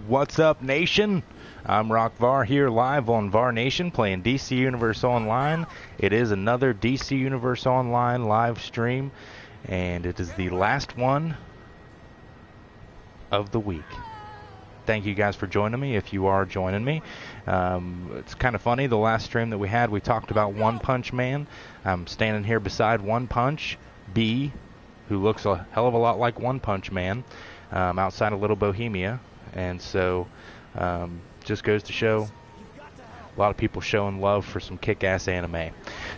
What's up, nation? I'm Rock Var here live on Var Nation playing DC Universe Online. It is another DC Universe Online live stream, and it is the last one of the week. Thank you guys for joining me if you are joining me. It's kind of funny, the last stream that we had, we talked about One Punch Man. I'm standing here beside One Punch B, who looks a hell of a lot like One Punch Man, outside of Little Bohemia. And so, just goes to show a lot of people showing love for some kick-ass anime.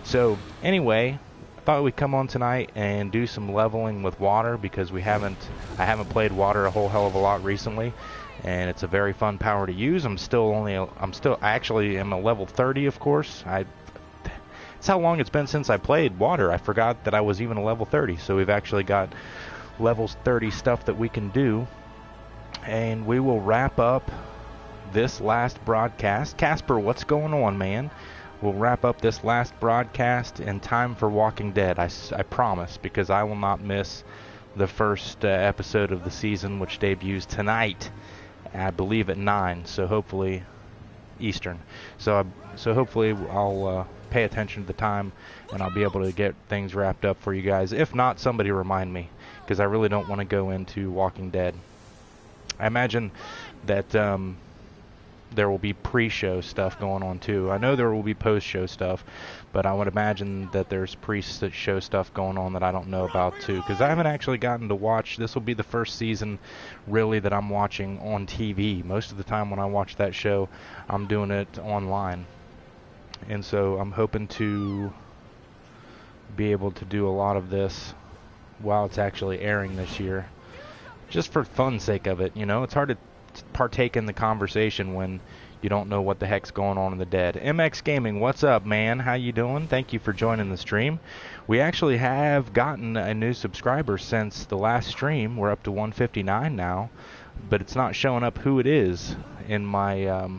So, anyway, I thought we'd come on tonight and do some leveling with water because I haven't played water a whole hell of a lot recently, and it's a very fun power to use. I actually am a level 30, of course. It's how long it's been since I played water. I forgot that I was even a level 30. So we've actually got levels 30 stuff that we can do. And we will wrap up this last broadcast. Casper, what's going on, man? We'll wrap up this last broadcast in time for Walking Dead. I promise, because I will not miss the first episode of the season, which debuts tonight, I believe at 9. So hopefully Eastern. So hopefully I'll pay attention to the time, and I'll be able to get things wrapped up for you guys. If not, somebody remind me, because I really don't want to go into Walking Dead. I imagine that there will be pre-show stuff going on too. I know there will be post-show stuff, but I would imagine that there's pre-show stuff going on that I don't know about too, because I haven't actually gotten to watch. This will be the first season really that I'm watching on TV. Most of the time when I watch that show, I'm doing it online. And so I'm hoping to be able to do a lot of this while it's actually airing this year. Just for fun's sake of it, you know. It's hard to partake in the conversation when you don't know what the heck's going on in the dead. MX Gaming, what's up, man? How you doing? Thank you for joining the stream. We actually have gotten a new subscriber since the last stream. We're up to 159 now, but it's not showing up who it is in my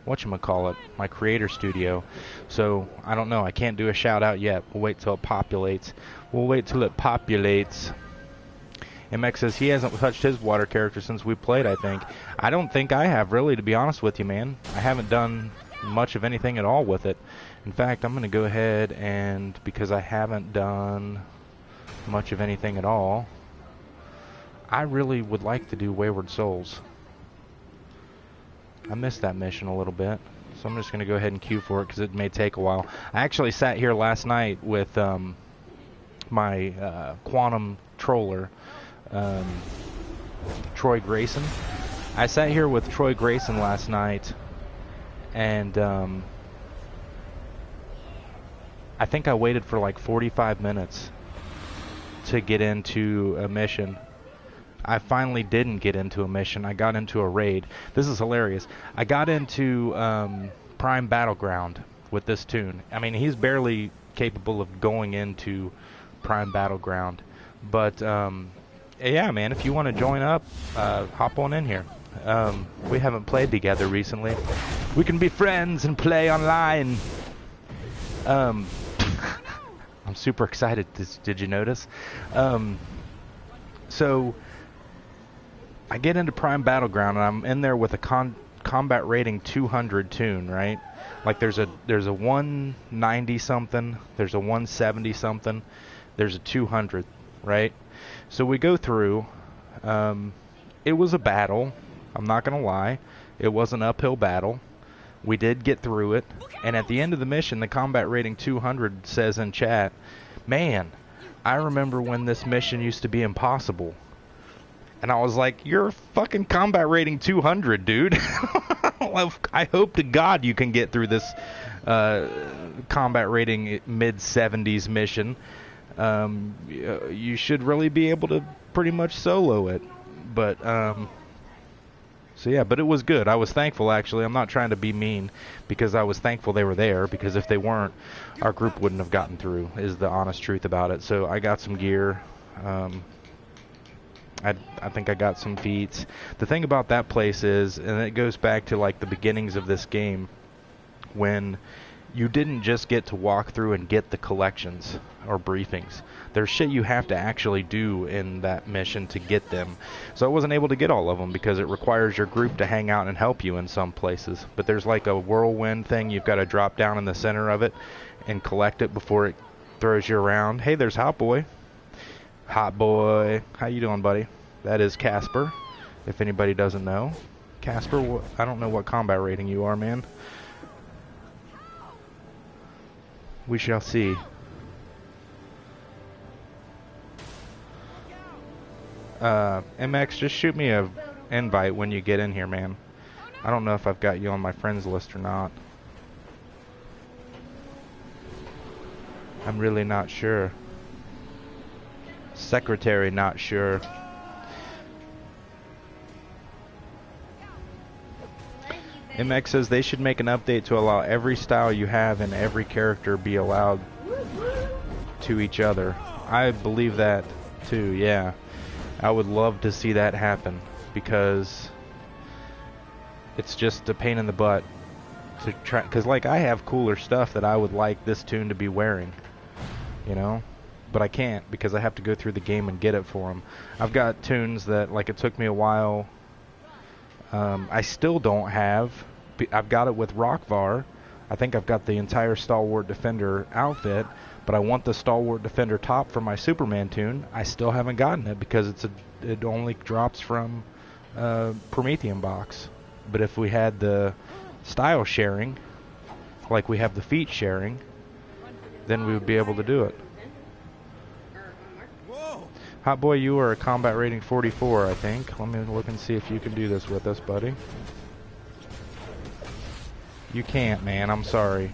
whatchamacallit, my creator studio. So I don't know, I can't do a shout out yet. We'll wait till it populates. MX says he hasn't touched his water character since we played, I think. I don't think I have, really, to be honest with you, man. I haven't done much of anything at all with it. In fact, I'm going to go ahead and, because I haven't done much of anything at all, I really would like to do Wayward Souls. I missed that mission a little bit, so I'm just going to go ahead and queue for it because it may take a while. I actually sat here last night with my quantum troller, Troy Grayson. I sat here with Troy Grayson last night, and I think I waited for like 45 minutes to get into a mission. I finally didn't get into a mission. I got into a raid. This is hilarious. I got into Prime Battleground with this tune. I mean, he's barely capable of going into Prime Battleground. But, yeah, man, if you want to join up, hop on in here. We haven't played together recently. We can be friends and play online. I'm super excited. Did you notice? So I get into Prime Battleground, and I'm in there with a combat rating 200 tune, right? Like there's a 190 something, there's a 170 something, there's a 200, right? So we go through. It was a battle. I'm not gonna lie, it was an uphill battle. We did get through it, and at the end of the mission, the combat rating 200 says in chat, "Man, I remember when this mission used to be impossible." And I was like, "You're fucking combat rating 200, dude." I hope to God you can get through this combat rating mid-70s mission. You should really be able to pretty much solo it. But, so yeah, but it was good. I was thankful, actually. I'm not trying to be mean, because I was thankful they were there, because if they weren't, our group wouldn't have gotten through, is the honest truth about it. So I got some gear. I think I got some feats. The thing about that place is, and it goes back to like the beginnings of this game, when you didn't just get to walk through and get the collections or briefings. There's shit you have to actually do in that mission to get them. So I wasn't able to get all of them because it requires your group to hang out and help you in some places. But there's like a whirlwind thing you've got to drop down in the center of it and collect it before it throws you around. Hey, there's Hot Boy. Hot Boy. How you doing, buddy? That is Casper, if anybody doesn't know. Casper, I don't know what combat rating you are, man. We shall see. MX, just shoot me a invite when you get in here, man. I don't know if I've got you on my friends list or not. I'm really not sure. Secretary, not sure. MX says they should make an update to allow every style you have and every character be allowed to each other. I believe that too, yeah. I would love to see that happen because it's just a pain in the butt to try, because like I have cooler stuff that I would like this toon to be wearing, you know, but I can't because I have to go through the game and get it for them. I've got toons that like it took me a while. I still don't have. I've got it with Rockvar. I think I've got the entire Stalwart Defender outfit, but I want the Stalwart Defender top for my Superman toon. I still haven't gotten it because it only drops from Promethean box. But if we had the style sharing, like we have the feat sharing, then we would be able to do it. Hot Boy, you are a combat rating 44, I think. Let me look and see if you can do this with us, buddy. You can't, man. I'm sorry.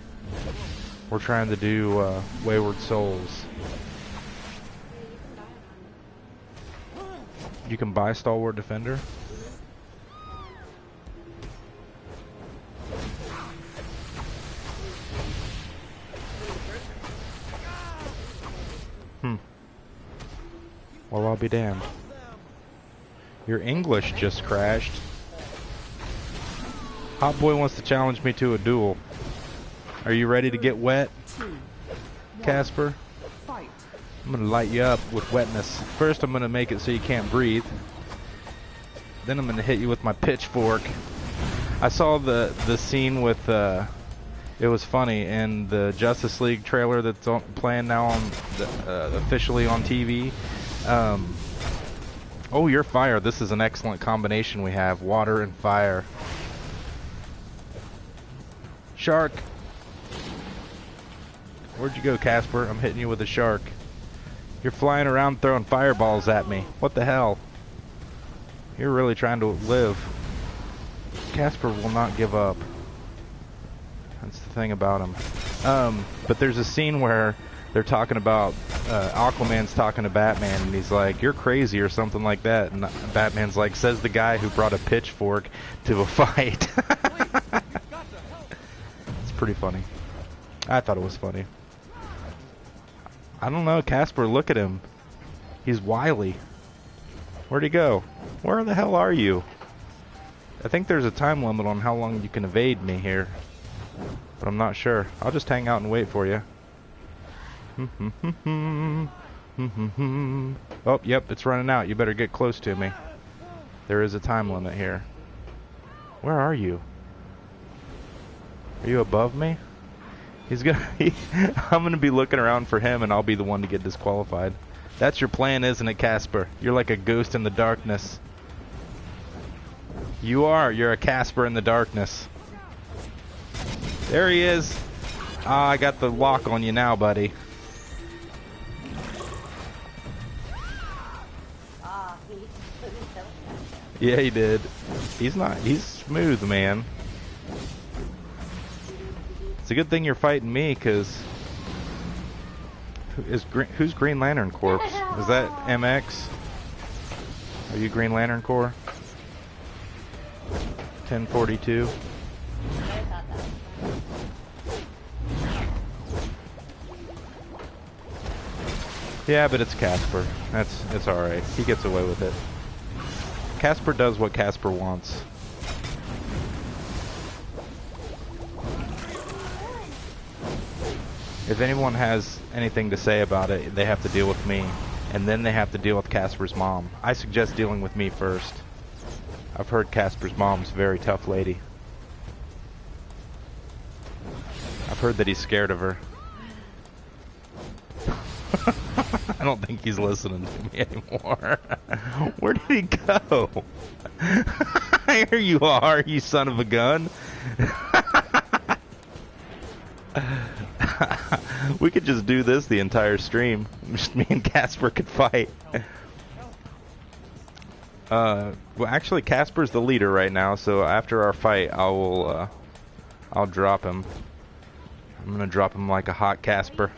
We're trying to do Wayward Souls. You can buy Stalwart Defender. Well, I'll be damned. Your English just crashed. Hot Boy wants to challenge me to a duel. Are you ready to get wet, Casper? I'm gonna light you up with wetness. First, I'm gonna make it so you can't breathe. Then I'm gonna hit you with my pitchfork. I saw the scene with it was funny in the Justice League trailer that's playing now on officially on TV. Oh, you're fire. This is an excellent combination we have. Water and fire. Shark. Where'd you go, Casper? I'm hitting you with a shark. You're flying around throwing fireballs at me. What the hell? You're really trying to live. Casper will not give up. That's the thing about him. But there's a scene where they're talking about Aquaman's talking to Batman, and he's like, "You're crazy" or something like that, and Batman's like, "Says the guy who brought a pitchfork to a fight." It's pretty funny. I thought it was funny. I don't know, Casper, look at him. He's wily. Where'd he go? Where the hell are you? I think there's a time limit on how long you can evade me here, but I'm not sure. I'll just hang out and wait for you. Oh, yep, it's running out. You better get close to me. There is a time limit here. Where are you? Are you above me? He's gonna I'm gonna be looking around for him, and I'll be the one to get disqualified. That's your plan, isn't it, Casper? You're like a ghost in the darkness. You are. You're a Casper in the darkness. There he is. Ah, I got the lock on you now, buddy. Yeah, he did. He's smooth, man. It's a good thing you're fighting me, because who's Green Lantern Corps? Is that MX? Are you Green Lantern Corps? 1042. Yeah, but it's Casper. It's all right. He gets away with it. Casper does what Casper wants. If anyone has anything to say about it, they have to deal with me. And then they have to deal with Casper's mom. I suggest dealing with me first. I've heard Casper's mom's a very tough lady. I've heard that he's scared of her. I don't think he's listening to me anymore. Where did he go? Here you are, you son of a gun. We could just do this the entire stream. Just me and Casper could fight. Well, actually, Casper's the leader right now, so after our fight, I'll drop him. I'm gonna drop him like a hot Casper.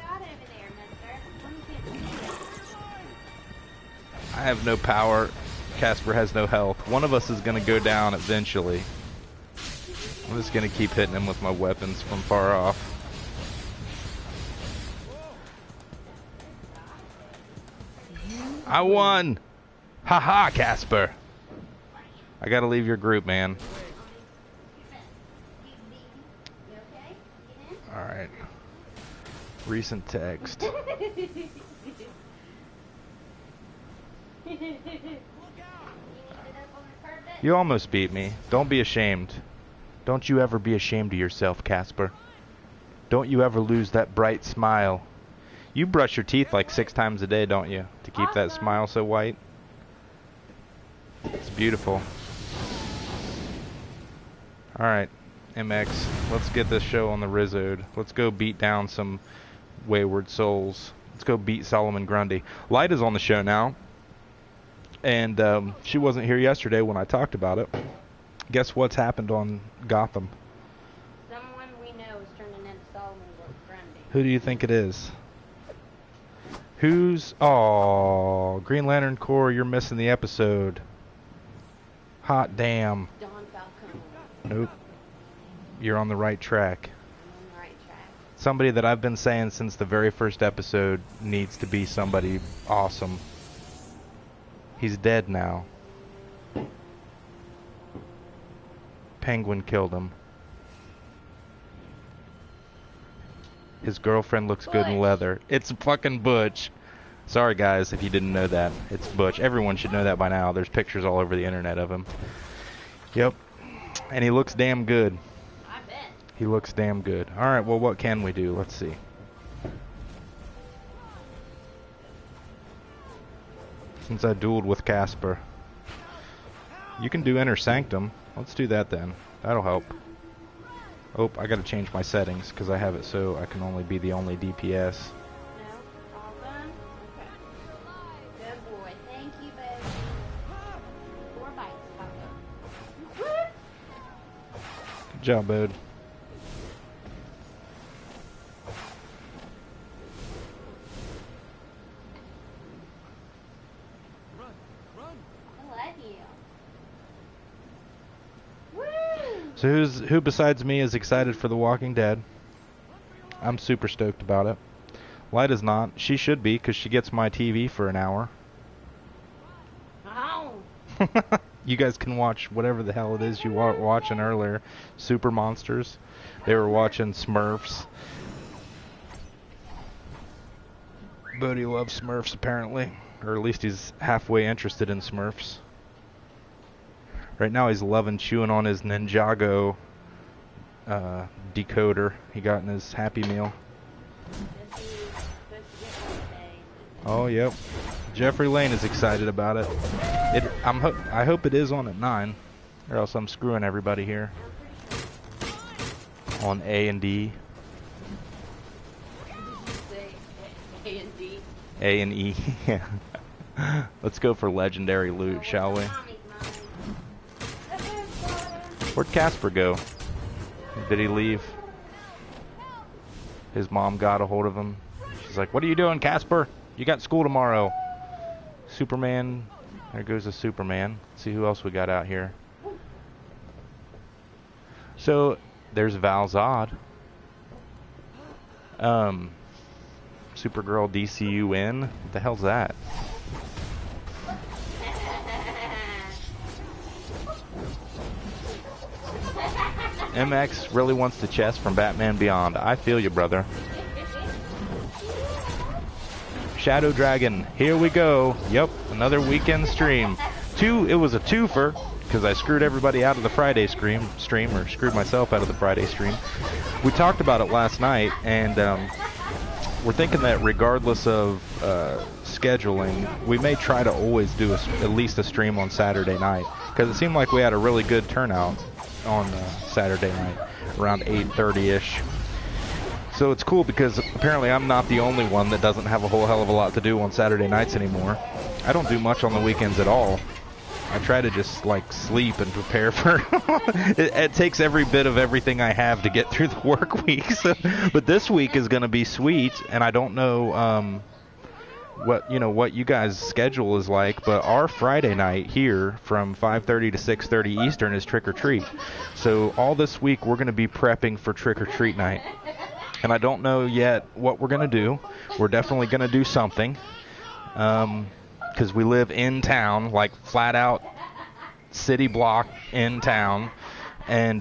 I have no power. Casper has no health. One of us is gonna go down eventually. I'm just gonna keep hitting him with my weapons from far off. I won! Haha, Casper! I gotta leave your group, man. Alright. Recent text. You almost beat me. Don't be ashamed. Don't you ever be ashamed of yourself, Casper. Don't you ever lose that bright smile. You brush your teeth like 6 times a day, don't you? To keep that smile so white. It's beautiful. Alright, MX, let's get this show on the Rizzode. Let's go beat down some wayward souls. Let's go beat Solomon Grundy. Light is on the show now. And she wasn't here yesterday when I talked about it. Guess what's happened on Gotham? Someone we know is turning into Solomon Grundy. Who do you think it is? Who's... Oh, Green Lantern Corps, you're missing the episode. Hot damn. Don Falcone. Nope. You're on the right track. I'm on the right track. Somebody that I've been saying since the very first episode needs to be somebody awesome. He's dead now. Penguin killed him. His girlfriend looks good in leather. It's fucking Butch. Sorry guys if you didn't know that. It's Butch. Everyone should know that by now. There's pictures all over the internet of him. Yep. And he looks damn good. I bet. He looks damn good. Alright, well what can we do? Let's see. Since I dueled with Casper. You can do Inner Sanctum. Let's do that then. That'll help. Oh, I gotta change my settings because I have it so I can only be the only DPS. No? All done? Okay. Good boy. Thank you, baby. 4 bites. Taco. Good job, bud. I love you. So who besides me is excited for The Walking Dead? I'm super stoked about it. Light is not. She should be because she gets my TV for an hour. Oh. You guys can watch whatever the hell it is you were watching earlier. Super Monsters. They were watching Smurfs. Bodhi loves Smurfs apparently. Or at least he's halfway interested in Smurfs. Right now he's loving chewing on his Ninjago decoder he got in his Happy Meal. Oh, yep. Jeffrey Lane is excited about it. I hope it is on at 9, or else I'm screwing everybody here. On A and D. A and D. A and E. Yeah. Let's go for legendary loot, shall we? Where'd Casper go? Did he leave? His mom got a hold of him. She's like, "What are you doing, Casper? You got school tomorrow." Superman. There goes the Superman. Let's see who else we got out here. So, there's Val Zod. Supergirl DCUN. What the hell's that? MX really wants the chest from Batman Beyond. I feel you, brother. Shadow Dragon. Here we go. Yep, another weekend stream. It was a twofer, because I screwed everybody out of the Friday stream, or screwed myself out of the Friday stream. We talked about it last night, and we're thinking that regardless of scheduling, we may try to always do at least a stream on Saturday night, because it seemed like we had a really good turnout on Saturday night, around 8:30-ish. So it's cool because apparently I'm not the only one that doesn't have a whole hell of a lot to do on Saturday nights anymore. I don't do much on the weekends at all. I try to just like sleep and prepare for it takes every bit of everything I have to get through the work week. So, but this week is going to be sweet, and I don't know what you guys' schedule is like, but our Friday night here from 5:30 to 6:30 Eastern is Trick or Treat. So all this week we're going to be prepping for Trick or Treat night. And I don't know yet what we're going to do. We're definitely going to do something. Because we live in town, like flat out city block in town. And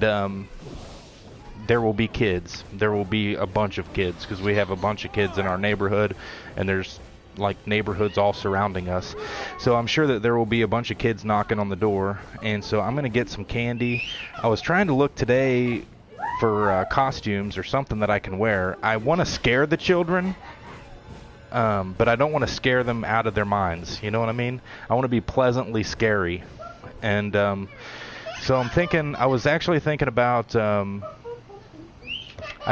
there will be kids. There will be a bunch of kids, because we have a bunch of kids in our neighborhood. And there's like neighborhoods all surrounding us. So I'm sure that there will be a bunch of kids knocking on the door. And so I'm going to get some candy. I was trying to look today for costumes or something that I can wear. I want to scare the children, but I don't want to scare them out of their minds. You know what I mean? I want to be pleasantly scary. And so I was actually thinking about, I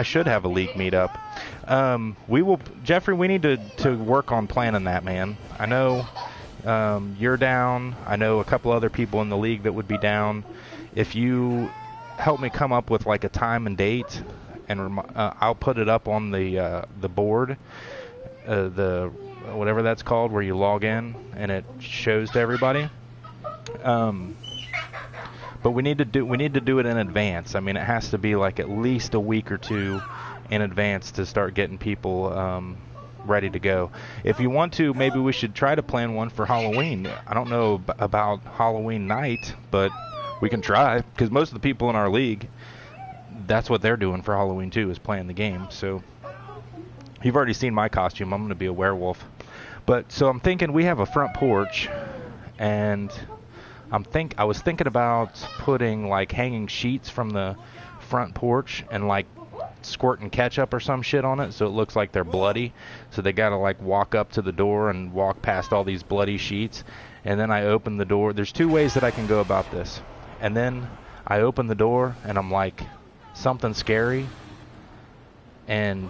should have a league meetup. Jeffrey, we need to work on planning that, man. I know you're down. I know a couple other people in the league that would be down. If you help me come up with like a time and date, and I'll put it up on the board, the whatever that's called, where you log in and it shows to everybody. But we need to do it in advance. I mean, it has to be like at least a week or two in advance to start getting people ready to go. If you want to, maybe we should try to plan one for Halloween. I don't know about Halloween night, but we can try, because most of the people in our league, that's what they're doing for Halloween too, is playing the game. So you've already seen my costume. I'm going to be a werewolf. But so I'm thinking we have a front porch, and I was thinking about putting like hanging sheets from the front porch and like squirting ketchup or some shit on it, so it looks like they're bloody. So they got to like walk up to the door and walk past all these bloody sheets. And then I open the door. There's two ways that I can go about this. And then I open the door, and I'm like, something scary. And,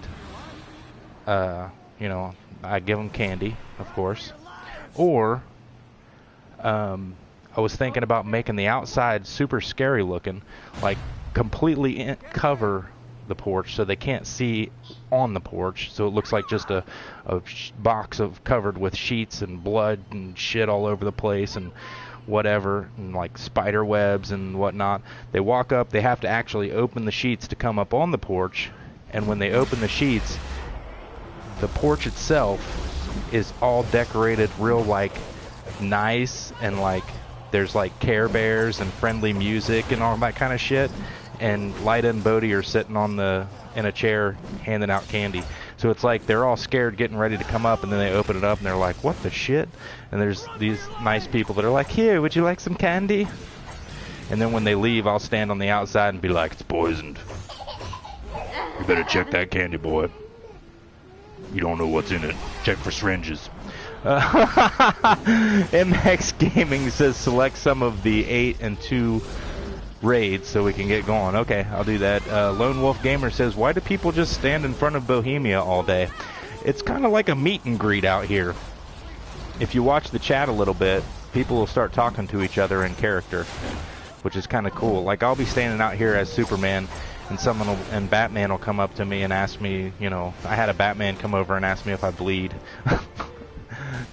I give them candy, of course. Or, I was thinking about making the outside super scary looking, like completely cover the porch so they can't see on the porch. So it looks like just a box covered with sheets and blood and shit all over the place and whatever, and like spider webs and whatnot. They walk up, they have to actually open the sheets to come up on the porch, and when they open the sheets, the porch itself is all decorated real like nice, and like there's like Care Bears and friendly music and all that kind of shit, and Lyda and Bodhi are sitting in a chair handing out candy. So it's like they're all scared, getting ready to come up, and then they open it up and they're like, what the shit? And there's these nice people that are like, here, would you like some candy? And then when they leave, I'll stand on the outside and be like, it's poisoned. You better check that candy, boy. You don't know what's in it. Check for syringes. MX Gaming says select some of the 8 and 2 raids so we can get going. Okay, I'll do that. Lone Wolf Gamer says, why do people just stand in front of Bohemia all day? It's kind of like a meet and greet out here. If you watch the chat a little bit, people will start talking to each other in character, which is kind of cool. Like, I'll be standing out here as Superman, and Batman will come up to me and ask me, I had a Batman come over and ask me if I bleed.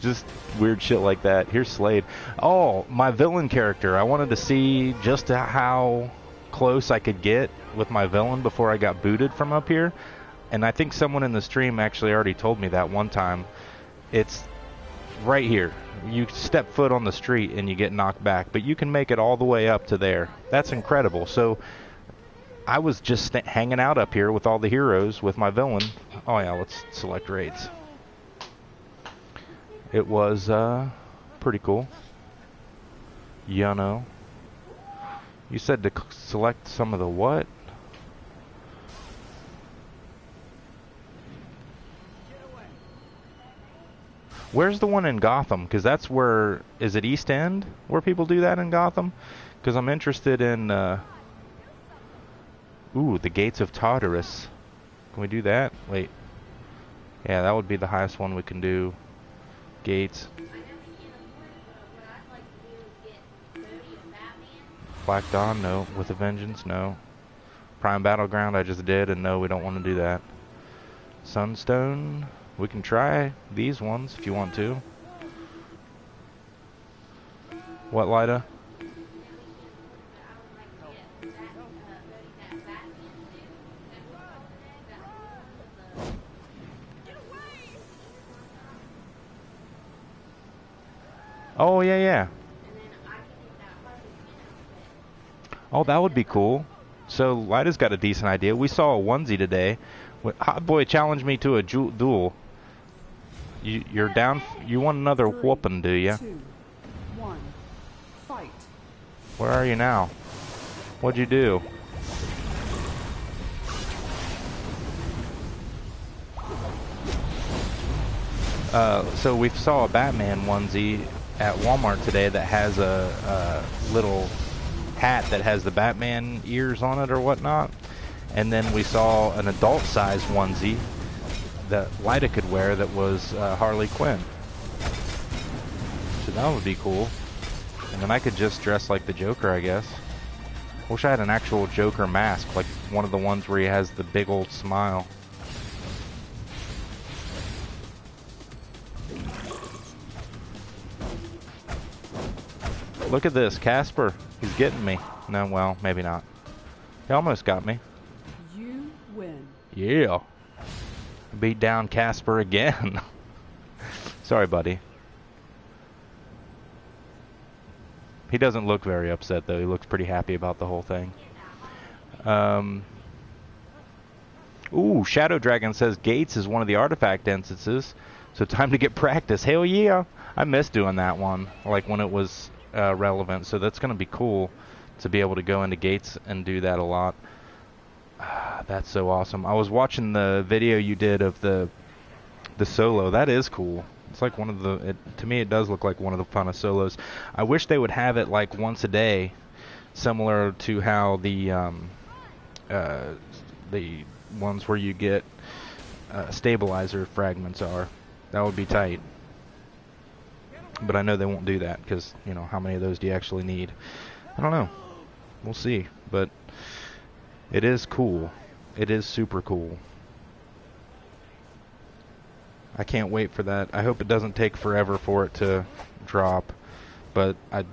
Just weird shit like that. Here's Slade. Oh, my villain character. I wanted to see just how close I could get with my villain before I got booted from up here. And I think someone in the stream actually already told me that one time. It's right here. You step foot on the street and you get knocked back, but you can make it all the way up to there. That's incredible. So I was just hanging out up here with all the heroes with my villain. Oh yeah, let's select raids. It was pretty cool. You know. You said to select some of the what? Where's the one in Gotham? Because that's where... Is it East End where people do that in Gotham? Because I'm interested in... Ooh, the Gates of Tartarus. Can we do that? Wait. Yeah, that would be the highest one we can do. Gates. Black Dawn, no. With a Vengeance, no. Prime Battleground, I just did, and no, we don't want to do that. Sunstone, we can try these ones if you want to. What, Lyda? Oh, yeah, yeah. Oh, that would be cool. So, Lyda's got a decent idea. We saw a onesie today. Hot Boy challenged me to a duel. You're down? You want another whooping, do you? 2, 1, fight. Where are you now? What'd you do? So we saw a Batman onesie at Walmart today that has a little hat that has the Batman ears on it or whatnot. And then we saw an adult size onesie that Lyda could wear that was Harley Quinn. So that would be cool. And then I could just dress like the Joker, I guess. Wish I had an actual Joker mask, like one of the ones where he has the big old smile. Look at this, Casper. He's getting me. No, well, maybe not. He almost got me. You win. Yeah. Beat down Casper again. Sorry, buddy. He doesn't look very upset, though. He looks pretty happy about the whole thing. Ooh, Shadow Dragon says Gates is one of the artifact instances, so time to get practice. Hell yeah! I miss doing that one, like when it was relevant, so that's going to be cool to be able to go into Gates and do that a lot. That's so awesome. I was watching the video you did of the solo. That is cool. It's like one of the, to me it does look like one of the funnest solos. I wish they would have it like once a day, similar to how the ones where you get stabilizer fragments are. That would be tight. But I know they won't do that because, you know, how many of those do you actually need? I don't know. We'll see. But it is cool. It is super cool. I can't wait for that. I hope it doesn't take forever for it to drop. But I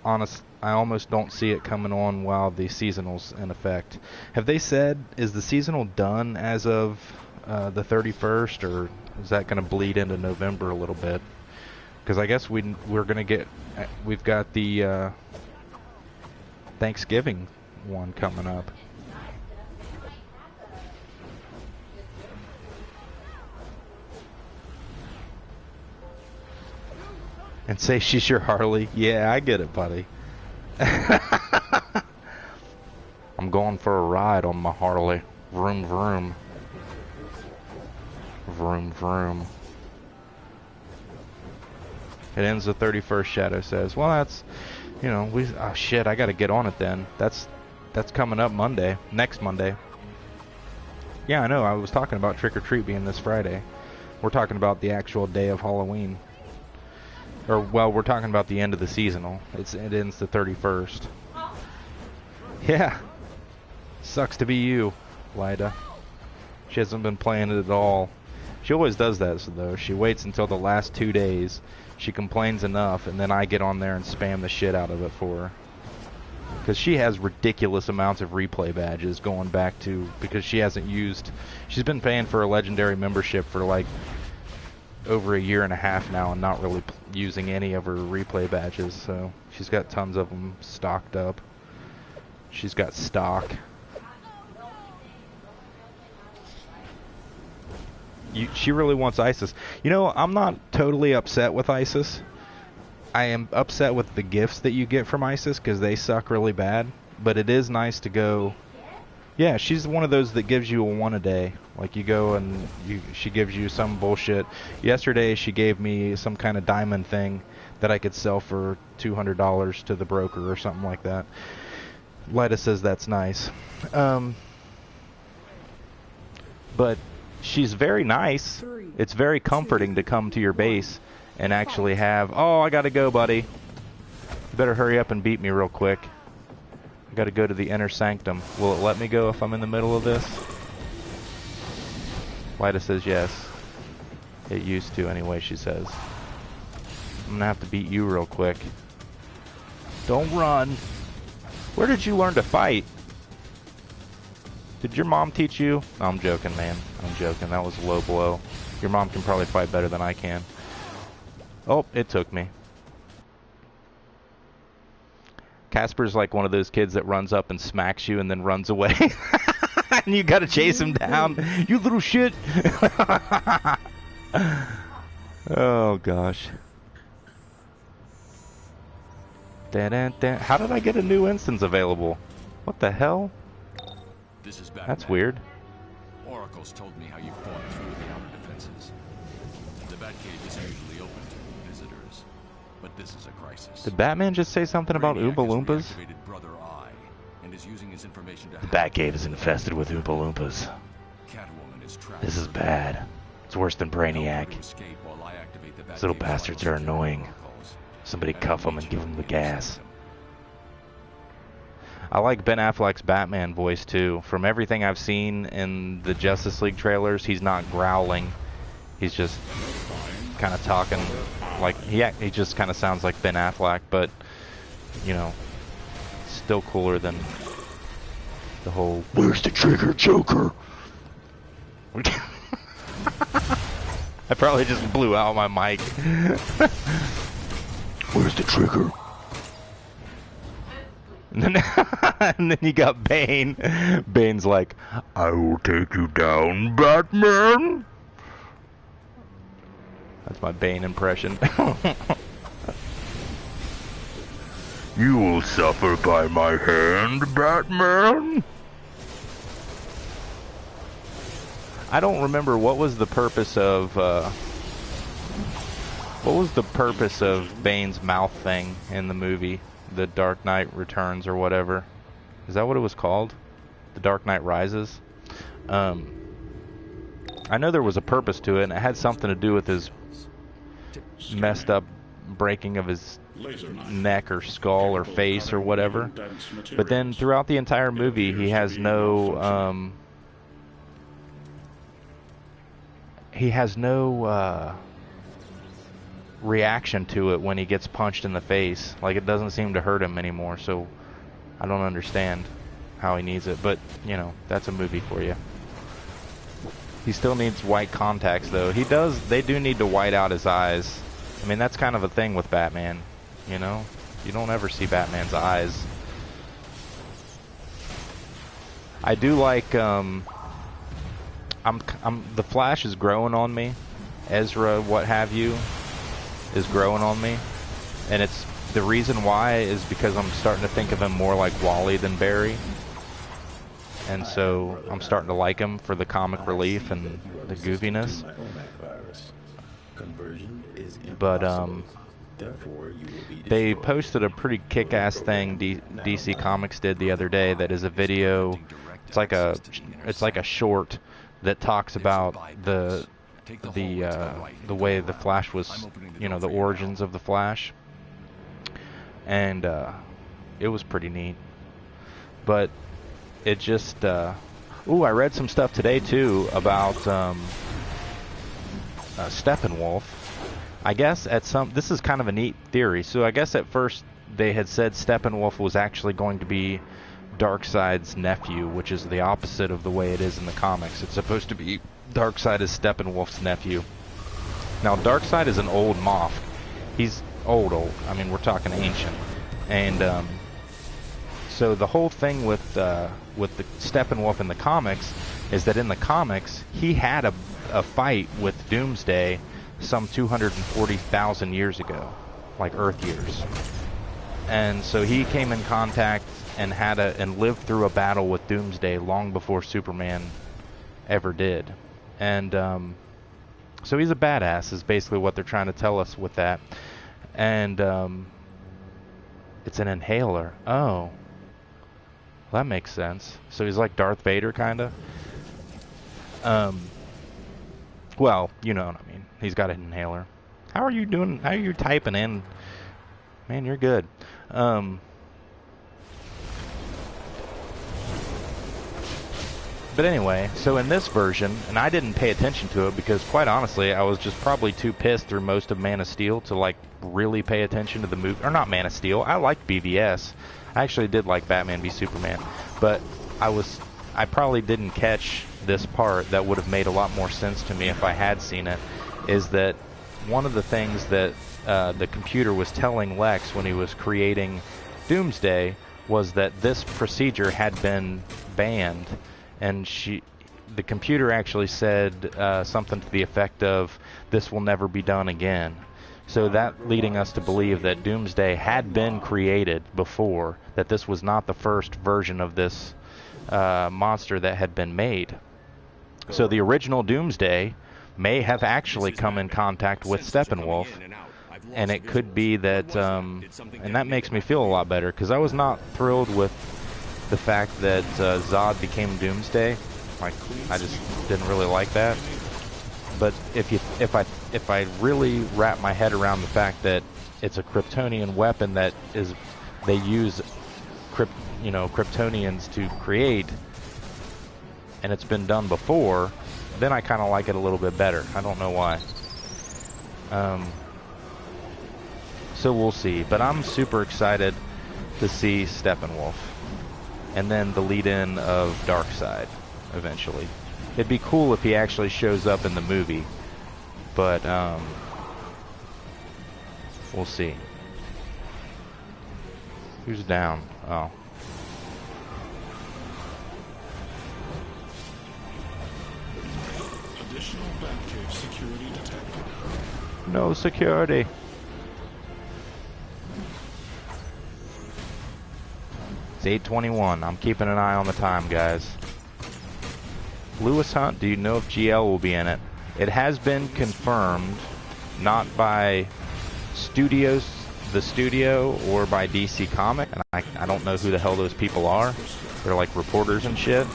almost don't see it coming on while the seasonal's in effect. Have they said, is the seasonal done as of the 31st, or is that going to bleed into November a little bit? Because I guess we're going to get, we've got the Thanksgiving one coming up. And say she's your Harley. Yeah, I get it, buddy. I'm going for a ride on my Harley. Vroom, vroom. Vroom, vroom. It ends the 31st, Shadow says. Well, that's, you know, oh shit, I gotta get on it then. That's coming up Monday. Next Monday. Yeah, I know, I was talking about Trick or Treat being this Friday. We're talking about the actual day of Halloween. Or, well, we're talking about the end of the seasonal. It ends the 31st. Yeah. Sucks to be you, Lyda. She hasn't been playing it at all. She always does that, though. She waits until the last 2 days. She complains enough, and then I get on there and spam the shit out of it for her. Because she has ridiculous amounts of replay badges going back to... Because she hasn't used... She's been paying for a legendary membership for, like, over a year and a half now and not really using any of her replay badges, so she's got tons of them stocked up. She's got stock. She really wants Isis. You know, I'm not totally upset with Isis. I am upset with the gifts that you get from Isis because they suck really bad. But it is nice to go. Yeah, she's one of those that gives you a one a day. Like you go and she gives you some bullshit. Yesterday she gave me some kind of diamond thing that I could sell for $200 to the broker or something like that. Lida says that's nice. But she's very nice. It's very comforting to come to your base and actually have... Oh, I gotta go, buddy. You better hurry up and beat me real quick. I gotta go to the inner sanctum. Will it let me go if I'm in the middle of this? Lida says yes. It used to anyway, she says. I'm gonna have to beat you real quick. Don't run. Where did you learn to fight? Did your mom teach you? No, I'm joking, man. I'm joking. That was a low blow. Your mom can probably fight better than I can. Oh, it took me. Casper's like one of those kids that runs up and smacks you and then runs away. And you gotta chase him down. You little shit. Oh, gosh. How did I get a new instance available? What the hell? This is Batman. That's weird. Oracle's told me how you fought through the outer defenses. The Batcave is usually open to visitors, but this is a crisis. Did Batman just say something about Oompa Loompas? Brother Eye and is using his information to The Batcave is infested with Oompa Loompas. Catwoman is trapped. This is bad. It's worse than Brainiac. These little bastards are annoying. Somebody cuff them and give them the gas. I like Ben Affleck's Batman voice too. From everything I've seen in the Justice League trailers, he's not growling. He's just kind of talking like he just kind of sounds like Ben Affleck, but you know, still cooler than the whole "Where's the trigger, Joker?" I probably just blew out my mic. Where's the trigger? And then you got Bane. Bane's like, I will take you down, Batman. That's my Bane impression. You will suffer by my hand, Batman. I don't remember what was the purpose of Bane's mouth thing in the movie, The Dark Knight Returns or whatever. Is that what it was called? The Dark Knight Rises? I know there was a purpose to it, and it had something to do with his messed up breaking of his neck or skull or face or whatever. But then throughout the entire movie, he has no reaction to it when he gets punched in the face. Like, it doesn't seem to hurt him anymore, so I don't understand how he needs it. But, you know, that's a movie for you. He still needs white contacts, though. They do need to white out his eyes. I mean, that's kind of a thing with Batman, you know? You don't ever see Batman's eyes. I do like, the Flash is growing on me. Ezra, what have you, is growing on me. And it's the reason why is because I'm starting to think of him more like Wally than Barry. And so I'm starting to like him for the comic relief and the goofiness. But they posted a pretty kick-ass thing DC Comics did the other day that is a video. It's like a short that talks about the way the Flash was, you know, the origins of the Flash. And it was pretty neat. But it just ooh, I read some stuff today too about Steppenwolf. I guess this is kind of a neat theory. So I guess at first they had said Steppenwolf was actually going to be Darkseid's nephew, which is the opposite of the way it is in the comics. It's supposed to be Darkseid is Steppenwolf's nephew. Now Darkseid is an old Moth. He's old. I mean, we're talking ancient. And So the whole thing with the Steppenwolf in the comics is that in the comics he had a fight with Doomsday some 240,000 years ago, like Earth years, and so he came in contact and and lived through a battle with Doomsday long before Superman ever did, and so he's a badass is basically what they're trying to tell us with that, and it's an inhaler. Oh. Well, that makes sense. So he's like Darth Vader, kind of. Well, you know what I mean. He's got an inhaler. How are you doing? How are you typing in? Man, you're good. But anyway, so in this version, and I didn't pay attention to it because, quite honestly, I was just probably too pissed through most of Man of Steel to, like, really pay attention to the movie. Or not Man of Steel. I liked BVS. I actually did like Batman v Superman. But I probably didn't catch this part that would have made a lot more sense to me if I had seen it, is that one of the things that the computer was telling Lex when he was creating Doomsday was that this procedure had been banned. And the computer actually said something to the effect of, "This will never be done again." So that leading us to believe that Doomsday had been created before, that this was not the first version of this monster that had been made. So the original Doomsday may have actually come in contact with Steppenwolf, and it could be that, and that makes me feel a lot better, because I was not thrilled with the fact that Zod became Doomsday. Like, I just didn't really like that. But if I really wrap my head around the fact that it's a Kryptonian weapon that they use Kryptonians to create, and it's been done before, then I kind of like it a little bit better. I don't know why. So we'll see. But I'm super excited to see Steppenwolf. And then the lead-in of Darkseid, eventually. It'd be cool if he actually shows up in the movie, but we'll see. Who's down? Oh. Additional Batcave security detected. No security. It's 8:21. I'm keeping an eye on the time, guys. Lewis Hunt, do you know if GL will be in it? It has been confirmed, not by the studio, or by DC Comics, and I don't know who the hell those people are. They're like reporters and shit.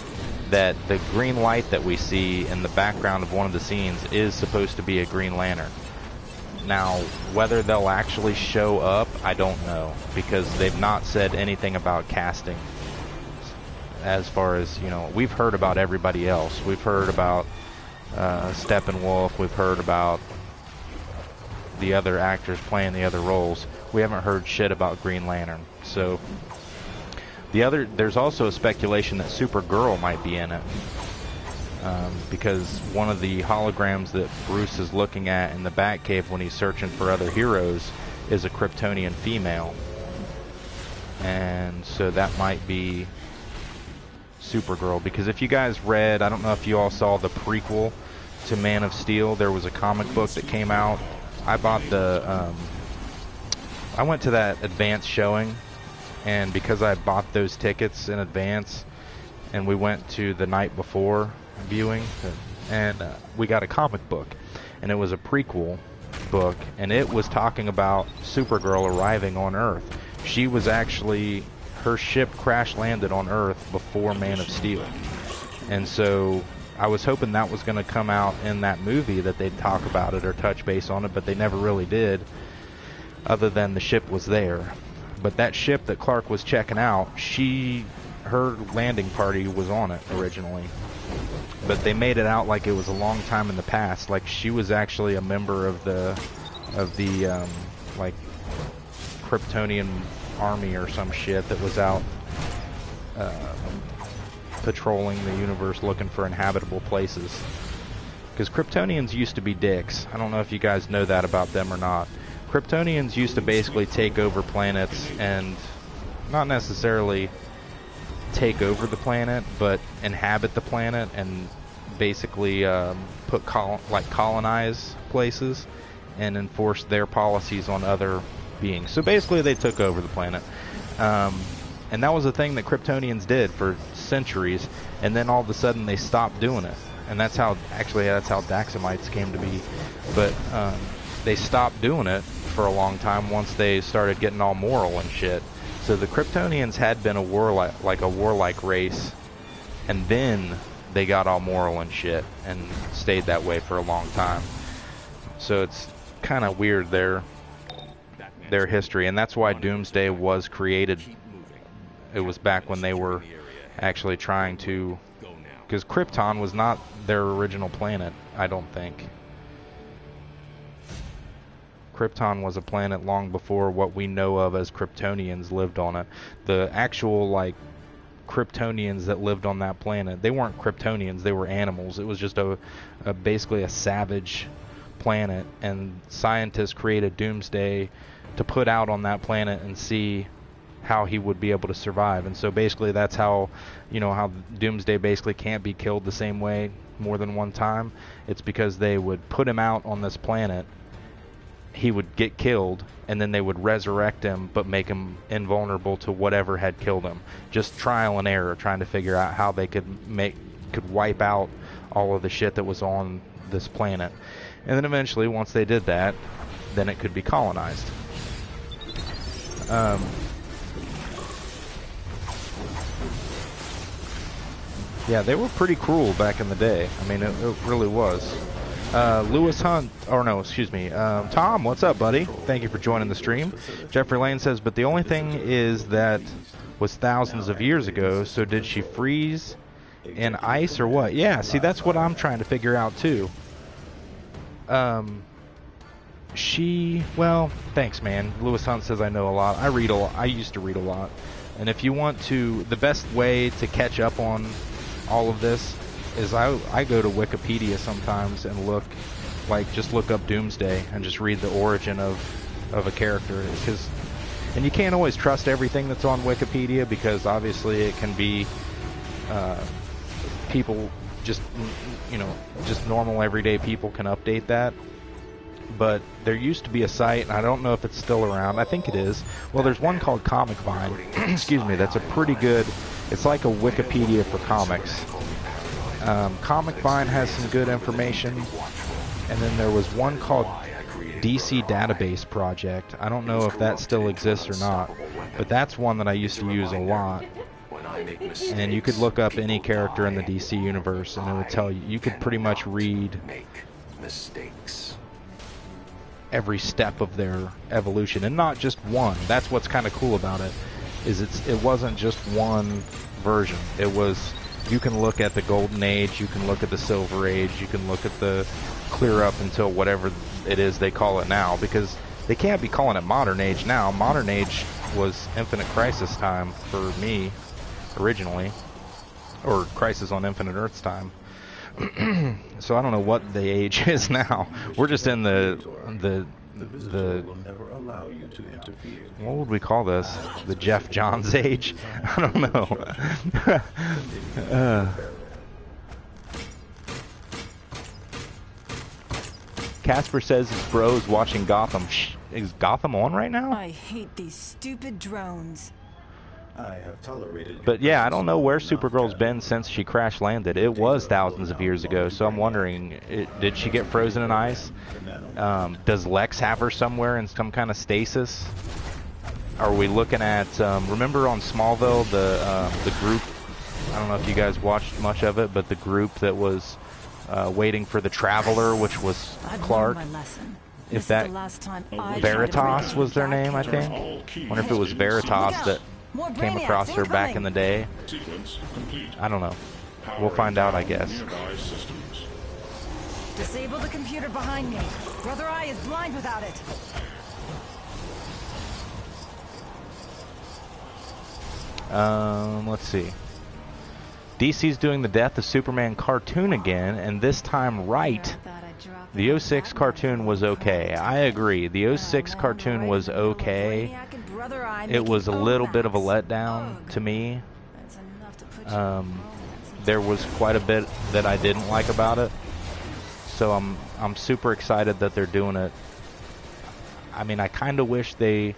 That the green light that we see in the background of one of the scenes is supposed to be a Green Lantern. Now, whether they'll actually show up, I don't know, because they've not said anything about casting. As far as, we've heard about everybody else. We've heard about Steppenwolf. We've heard about the other actors playing the other roles. We haven't heard shit about Green Lantern. So, there's also a speculation that Supergirl might be in it. Because one of the holograms that Bruce is looking at in the Batcave when he's searching for other heroes is a Kryptonian female. And so that might be Supergirl. Because if you guys read, I don't know if you all saw the prequel to Man of Steel, there was a comic book that came out. I bought I went to that advance showing, and because I bought those tickets in advance, and we went to the night before viewing, and we got a comic book, and it was a prequel book, and it was talking about Supergirl arriving on Earth. She was actually, her ship crash landed on Earth before Man of Steel, and so I was hoping that was going to come out in that movie, that they'd talk about it or touch base on it, but they never really did, other than the ship was there. But that ship that Clark was checking out, her landing party was on it originally. But they made it out like it was a long time in the past. Like she was actually a member of the like Kryptonian army or some shit that was out patrolling the universe looking for inhabitable places. Because Kryptonians used to be dicks. I don't know if you guys know that about them or not. Kryptonians used to basically take over planets and not necessarily take over the planet, but inhabit the planet and basically colonize places and enforce their policies on other beings. So basically they took over the planet. And that was a thing that Kryptonians did for centuries, and then all of a sudden they stopped doing it. And that's how Daxamites came to be. But they stopped doing it for a long time once they started getting all moral and shit. So the Kryptonians had been a warlike race, and then they got all moral and shit and stayed that way for a long time. So it's kind of weird their history, and that's why Doomsday was created. It was back when they were actually trying to, because Krypton was not their original planet, I don't think. Krypton was a planet long before what we know of as Kryptonians lived on it. The actual, like, Kryptonians that lived on that planet, they weren't Kryptonians, they were animals. It was just basically a savage planet, and scientists created Doomsday to put out on that planet and see how he would be able to survive. And so basically that's how, how Doomsday basically can't be killed the same way more than one time. It's because they would put him out on this planet, he would get killed, and then they would resurrect him but make him invulnerable to whatever had killed him. Just trial and error, trying to figure out how they could wipe out all of the shit that was on this planet. And then eventually, once they did that, then it could be colonized. Yeah, they were pretty cruel back in the day. I mean, it really was. Lewis Hunt, Tom, what's up, buddy? Thank you for joining the stream. Jeffrey Lane says, but the only thing is that was thousands of years ago, so did she freeze in ice or what? Yeah, see, that's what I'm trying to figure out, too. Well, thanks, man. Lewis Hunt says I know a lot. I used to read a lot. And if you want to, the best way to catch up on all of this is I go to Wikipedia sometimes and look up Doomsday and just read the origin of a character, and you can't always trust everything that's on Wikipedia, because obviously it can be people just normal everyday people can update that. But there used to be a site, and I don't know if it's still around. I think it is. Well, there's one called Comic Vine. Excuse me. That's a pretty good. It's like a Wikipedia for comics. Comic Vine has some good information, and then there was one called DC Database Project. I don't know if that still exists or not, but that's one that I used to use a lot. And you could look up any character in the DC universe, and it would tell you. You could pretty much read every step of their evolution, and not just one. That's what's kind of cool about it, is it wasn't just one version. It was, you can look at the Golden Age, you can look at the Silver Age, you can look at the clear up until whatever it is they call it now, because they can't be calling it Modern Age now. Modern Age was Infinite Crisis time for me originally, or Crisis on Infinite Earths time. So I don't know what the age is now. We're just in the what would we call this? The Jeff Johns age? I don't know. Casper says his bro's watching Gotham. Is Gotham on right now? I hate these stupid drones. I have tolerated. But yeah, I don't know where Supergirl's been since she crash landed. It was thousands of years ago, so I'm wondering, did she get frozen in ice? Does Lex have her somewhere in some kind of stasis? Are we looking at, remember on Smallville, the group, I don't know if you guys watched much of it, but the group that was waiting for the Traveler, which was Clark. If that, Veritas was their name, I think. I wonder if it was Veritas that came across her back in the day. I don't know. We'll find out, I guess. Disable the computer behind me. Brother Eye is blind without it. Let's see. DC's doing the Death of Superman cartoon again, and this time right. The 06 cartoon was okay. I agree. The 06 cartoon was okay. It was a little bit of a letdown to me. There was quite a bit that I didn't like about it. So I'm super excited that they're doing it. I mean, I kind of wish they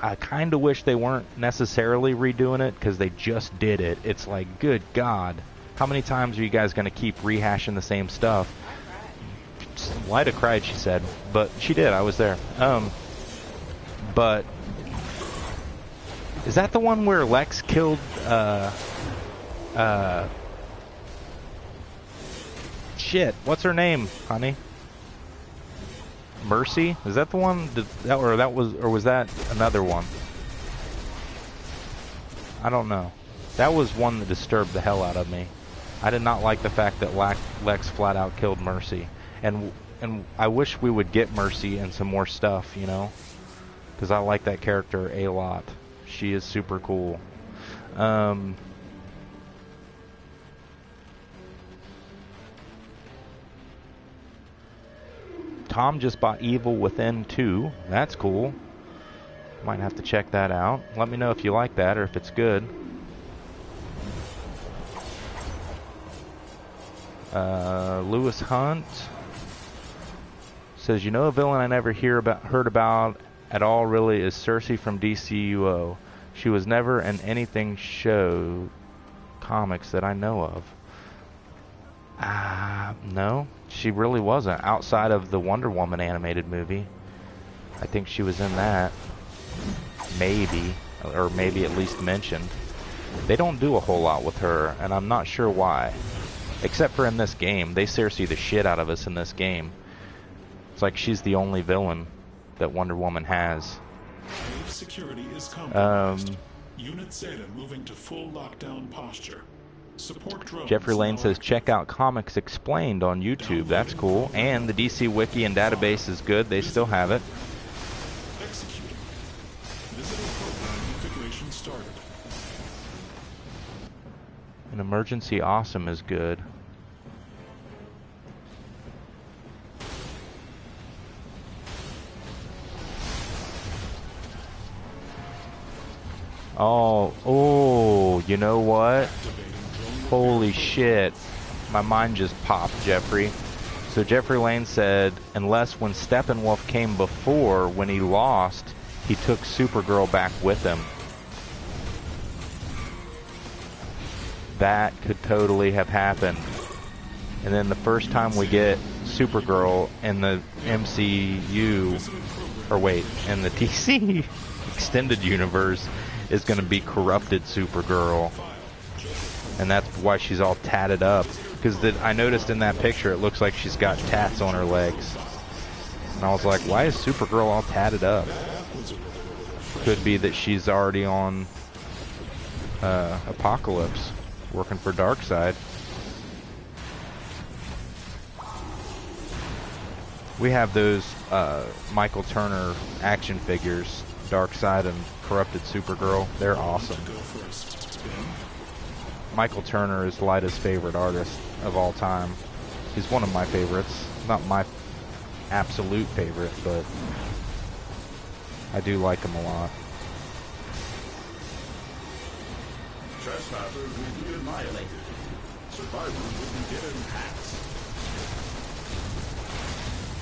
weren't necessarily redoing it, because they just did it. It's like, good God, how many times are you guys going to keep rehashing the same stuff? Lyda cried, she said, but she did. I was there. But is that the one where Lex killed shit, what's her name, honey? Mercy? Is that the one? Or was that another one? I don't know. That was one that disturbed the hell out of me. I did not like the fact that Lex flat out killed Mercy. And I wish we would get Mercy and some more stuff, you know? Because I like that character a lot. She is super cool. Tom just bought Evil Within 2. That's cool. Might have to check that out. Let me know if you like that or if it's good. Lewis Hunt says, you know, a villain I never heard about at all really is Cersei from DCUO. She was never in anything show comics that I know of. No, she really wasn't. Outside of the Wonder Woman animated movie, I think she was in that. Maybe, or maybe at least mentioned. They don't do a whole lot with her, and I'm not sure why. Except for in this game. They Cersei the shit out of us in this game. It's like she's the only villain that Wonder Woman has. Security is compromised. Unit Zeta moving to full lockdown posture. Support drones. Jeffrey Lane says, check out Comics Explained on YouTube. That's cool. And the DC Wiki and database is good. They still have it. Executing. Visitor program integration started. An Emergency Awesome is good. Oh, you know what? Holy shit. My mind just popped, Jeffrey. So Jeffrey Lane said, unless when Steppenwolf came before, when he lost, he took Supergirl back with him. That could totally have happened. And then the first time we get Supergirl in the MCU, or wait, in the DC extended universe, is going to be corrupted Supergirl. And that's why she's all tatted up. Because I noticed in that picture, it looks like she's got tats on her legs. And I was like, why is Supergirl all tatted up? Could be that she's already on Apocalypse, working for Darkseid. We have those Michael Turner action figures, Darkseid and Corrupted Supergirl. They're awesome. Michael Turner is Lyda's favorite artist of all time. He's one of my favorites. Not my absolute favorite, but I do like him a lot. Trespassers will be annihilated. Survivors will be given hats.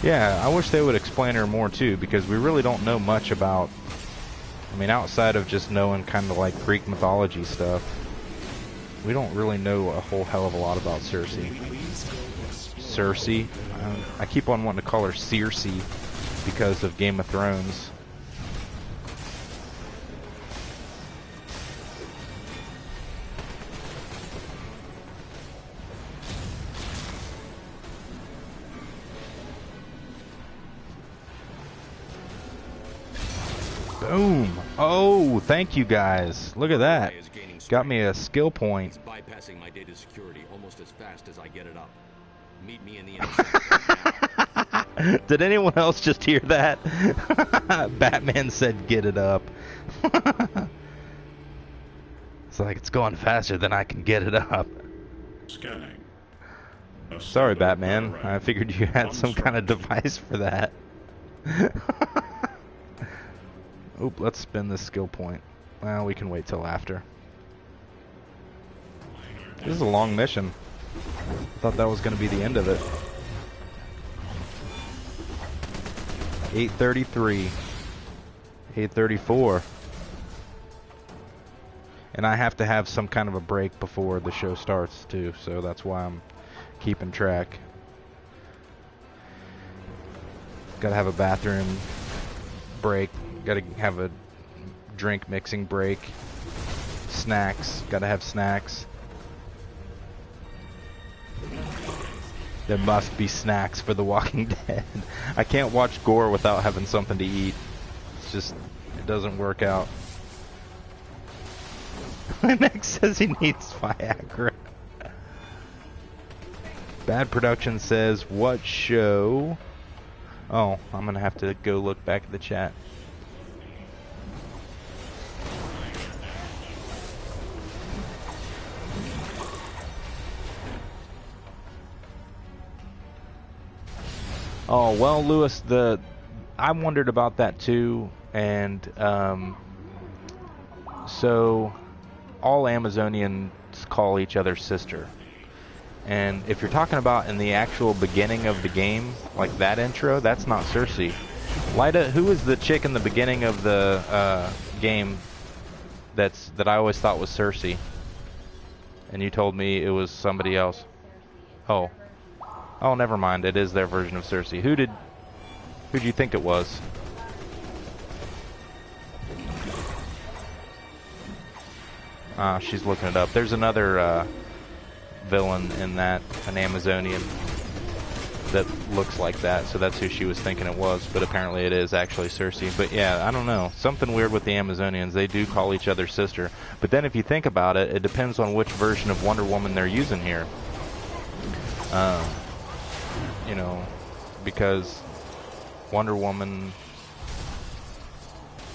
Yeah, I wish they would explain her more too, because we really don't know much about, I mean, outside of just knowing kind of like Greek mythology stuff, we don't really know a whole hell of a lot about Cersei. Cersei? I keep on wanting to call her Circe because of Game of Thrones. Boom. Oh, thank you guys. Look at that. Got me a skill point. It's bypassing my data security almost as fast as I get it up. Meet me in the intersection. Did anyone else just hear that? Batman said, get it up. It's like, it's going faster than I can get it up. Scanning. Sorry, Batman. I figured you had some kind of device for that. Oop, let's spin this skill point. Well, we can wait till after. This is a long mission. I thought that was going to be the end of it. 8:33. 8:34. And I have to have some kind of a break before the show starts too, so that's why I'm keeping track. Gotta have a bathroom break. Gotta have a drink mixing break. Snacks. Gotta have snacks. There must be snacks for The Walking Dead. I can't watch gore without having something to eat. It's just, it doesn't work out. Next says he needs Viagra. Bad Production says, what show? Oh, I'm gonna have to go look back at the chat. Oh, well, Lewis, I wondered about that too, and so all Amazonians call each other sister. And if you're talking about in the actual beginning of the game, like that intro, that's not Cersei. Lyda, who is the chick in the beginning of the game that I always thought was Cersei? And you told me it was somebody else. Oh. Oh, never mind. It is their version of Cersei. Who'd you think it was? She's looking it up. There's another villain in that, an Amazonian, that looks like that, so that's who she was thinking it was, but apparently it is actually Cersei. But yeah, I don't know. Something weird with the Amazonians. They do call each other sister. But then if you think about it, it depends on which version of Wonder Woman they're using here. You know, because Wonder Woman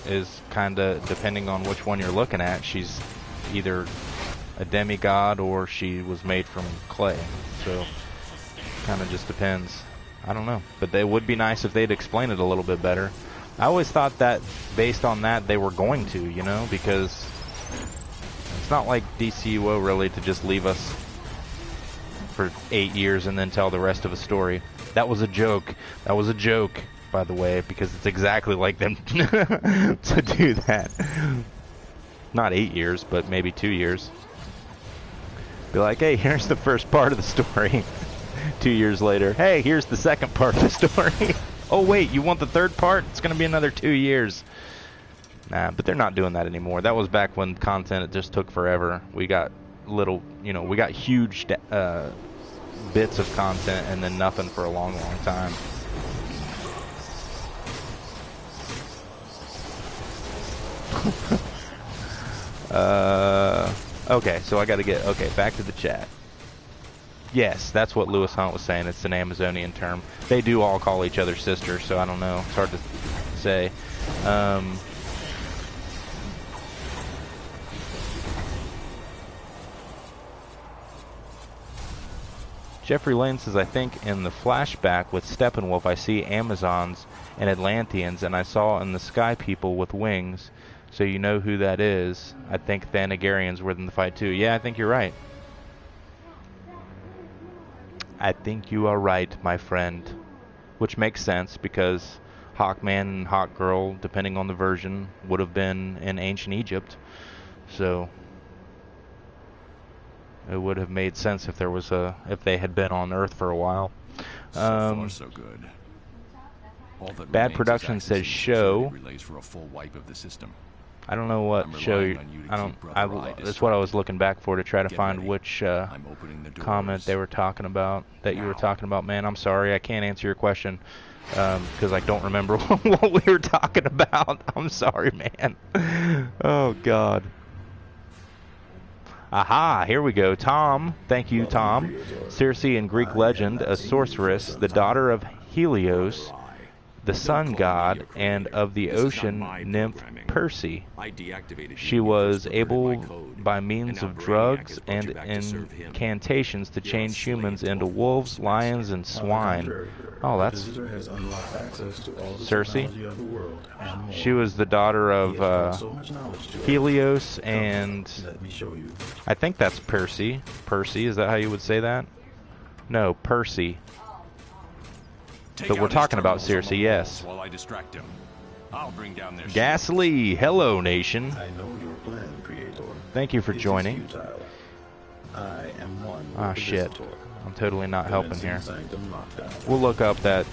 is kind of, depending on which one you're looking at, she's either a demigod or she was made from clay. So, kind of just depends. I don't know. But it would be nice if they'd explain it a little bit better. I always thought that based on that they were going to, you know, because it's not like DCUO really to just leave us for 8 years and then tell the rest of a story. That was a joke. That was a joke, by the way, because it's exactly like them to do that. Not 8 years, but maybe 2 years. Be like, hey, here's the first part of the story. 2 years later, hey, here's the second part of the story. Oh, wait, you want the third part? It's going to be another 2 years. Nah, but they're not doing that anymore. That was back when content, it just took forever. We got little, you know, we got huge bits of content and then nothing for a long, long time. Okay, so I gotta get, okay, back to the chat. Yes, that's what Lewis Hunt was saying. It's an Amazonian term. They do all call each other sisters, so I don't know. It's hard to say. Jeffrey Lane says, I think in the flashback with Steppenwolf, I see Amazons and Atlanteans, and I saw in the sky people with wings. So you know who that is. I think Thanagarians were in the fight too. Yeah, I think you're right. I think you are right, my friend. Which makes sense, because Hawkman and Hawkgirl, depending on the version, would have been in ancient Egypt. So it would have made sense if there was if they had been on Earth for a while. So far, so good. All that Bad Production says show. Relays for a full wipe of the system. I don't know what show you. That's what I was looking back for to try to find which comment they were talking about that you were talking about. Man, I'm sorry, I can't answer your question because I don't remember what we were talking about. I'm sorry, man. Oh God. Aha, here we go. Tom, thank you, Tom. Circe in Greek legend, a sorceress, the daughter of Helios, the sun god, and of the ocean nymph Percy. She was able, by means of drugs and incantations, to change humans into wolves, lions, and swine. Oh, that's Circe. She was the daughter of Helios, and I think that's Percy. Percy, is that how you would say that? No, Percy. But we're talking about Circe, yes. While I distract him, I'll bring down their Ghastly, hello nation. I know your plan, Creator. Thank you for It is joining. futile. I am one Ah, with the shit. Visitor. I'm totally not helping Commencing here. Sanctum lockdown. We'll look up that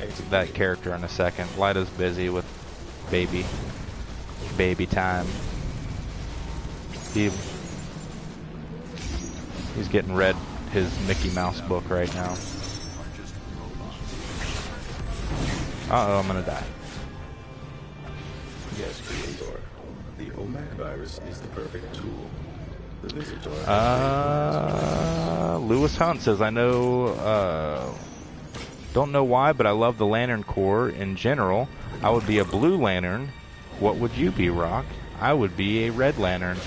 character in a second. Lida's busy with baby time. He's getting read his Mickey Mouse book right now. Uh-oh, I'm gonna die. Yes, Creator. The OMAC virus is the perfect tool. The Visitor. Lewis Hunt says, I know, don't know why, but I love the Lantern Corps in general. I would be a Blue Lantern. What would you be, Rock? I would be a Red Lantern.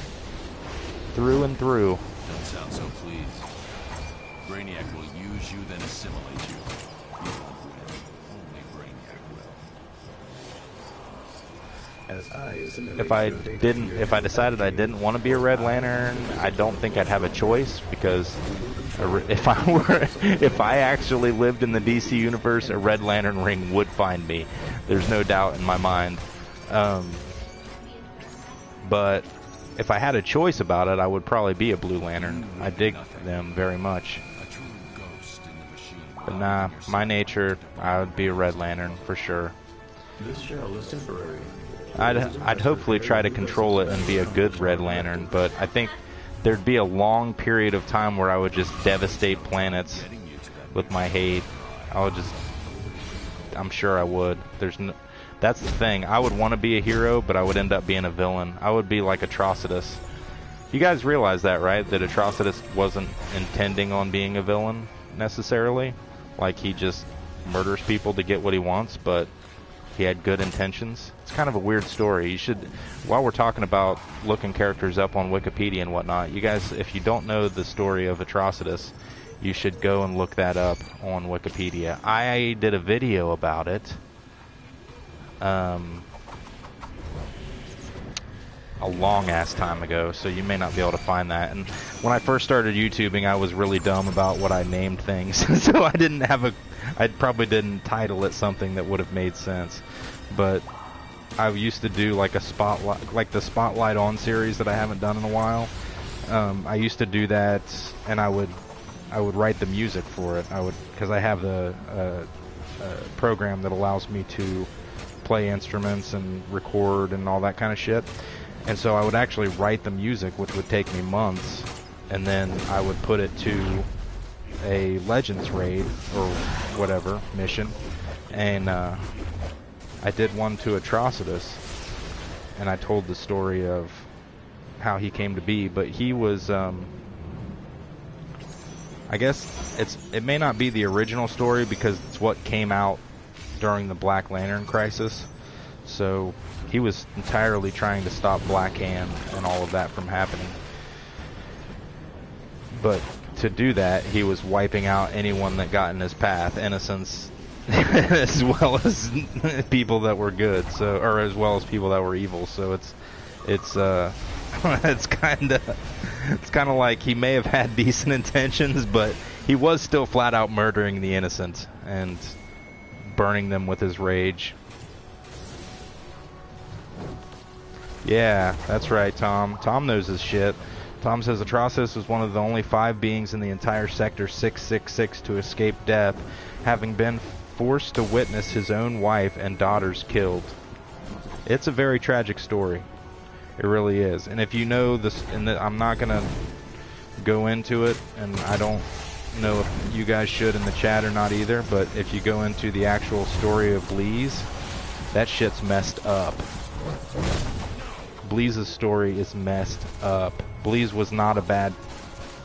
Through and through. Don't sound so pleased. Brainiac will use you, then assimilate you. You won't win. Only Brainiac will. As I assimilate If I decided I didn't want to be a Red Lantern, I don't think I'd have a choice, because if I actually lived in the DC universe, a Red Lantern ring would find me. There's no doubt in my mind. But if I had a choice about it, I would probably be a Blue Lantern. I dig them very much. A true ghost in the machine. But nah, my nature, I would be a Red Lantern for sure. This shell is temporary. I'd hopefully try to control it and be a good Red Lantern, but I think there'd be a long period of time where I would just devastate planets with my hate. I'm sure I would. That's the thing. I would want to be a hero, but I would end up being a villain. I would be like Atrocitus. You guys realize that, right? That Atrocitus wasn't intending on being a villain, necessarily. Like, he just murders people to get what he wants, but he had good intentions. It's kind of a weird story. You should, while we're talking about looking characters up on Wikipedia and whatnot, you guys, if you don't know the story of Atrocitus, you should go and look that up on Wikipedia. I did a video about it. A long ass time ago, so you may not be able to find that. And when I first started YouTubing, I was really dumb about what I named things, so I probably didn't title it something that would have made sense. But I used to do like a spotlight, like the Spotlight On series that I haven't done in a while. I used to do that, and I would write the music for it. Because I have the program that allows me to play instruments and record and all that kind of shit. And so I would actually write the music, which would take me months, and then I would put it to a Legends raid or whatever mission. And I did one to Atrocitus, and I told the story of how he came to be. But he was, I guess it may not be the original story, because it's what came out during the Black Lantern crisis. So he was entirely trying to stop Black Hand and all of that from happening. But to do that, he was wiping out anyone that got in his path, innocents as well as people that were good, so, or as well as people that were evil. So it's it's kind of like he may have had decent intentions, but he was still flat out murdering the innocent and burning them with his rage. Yeah, that's right, Tom. Tom knows his shit. Tom says Atrocitus was one of the only 5 beings in the entire Sector 666 to escape death, having been forced to witness his own wife and daughters killed. It's a very tragic story. It really is. And if you know this, and I'm not going to go into it, and I don't know if you guys should in the chat or not either, but if you go into the actual story of Bleez, that shit's messed up. Bleez's story is messed up. Bleez was not a bad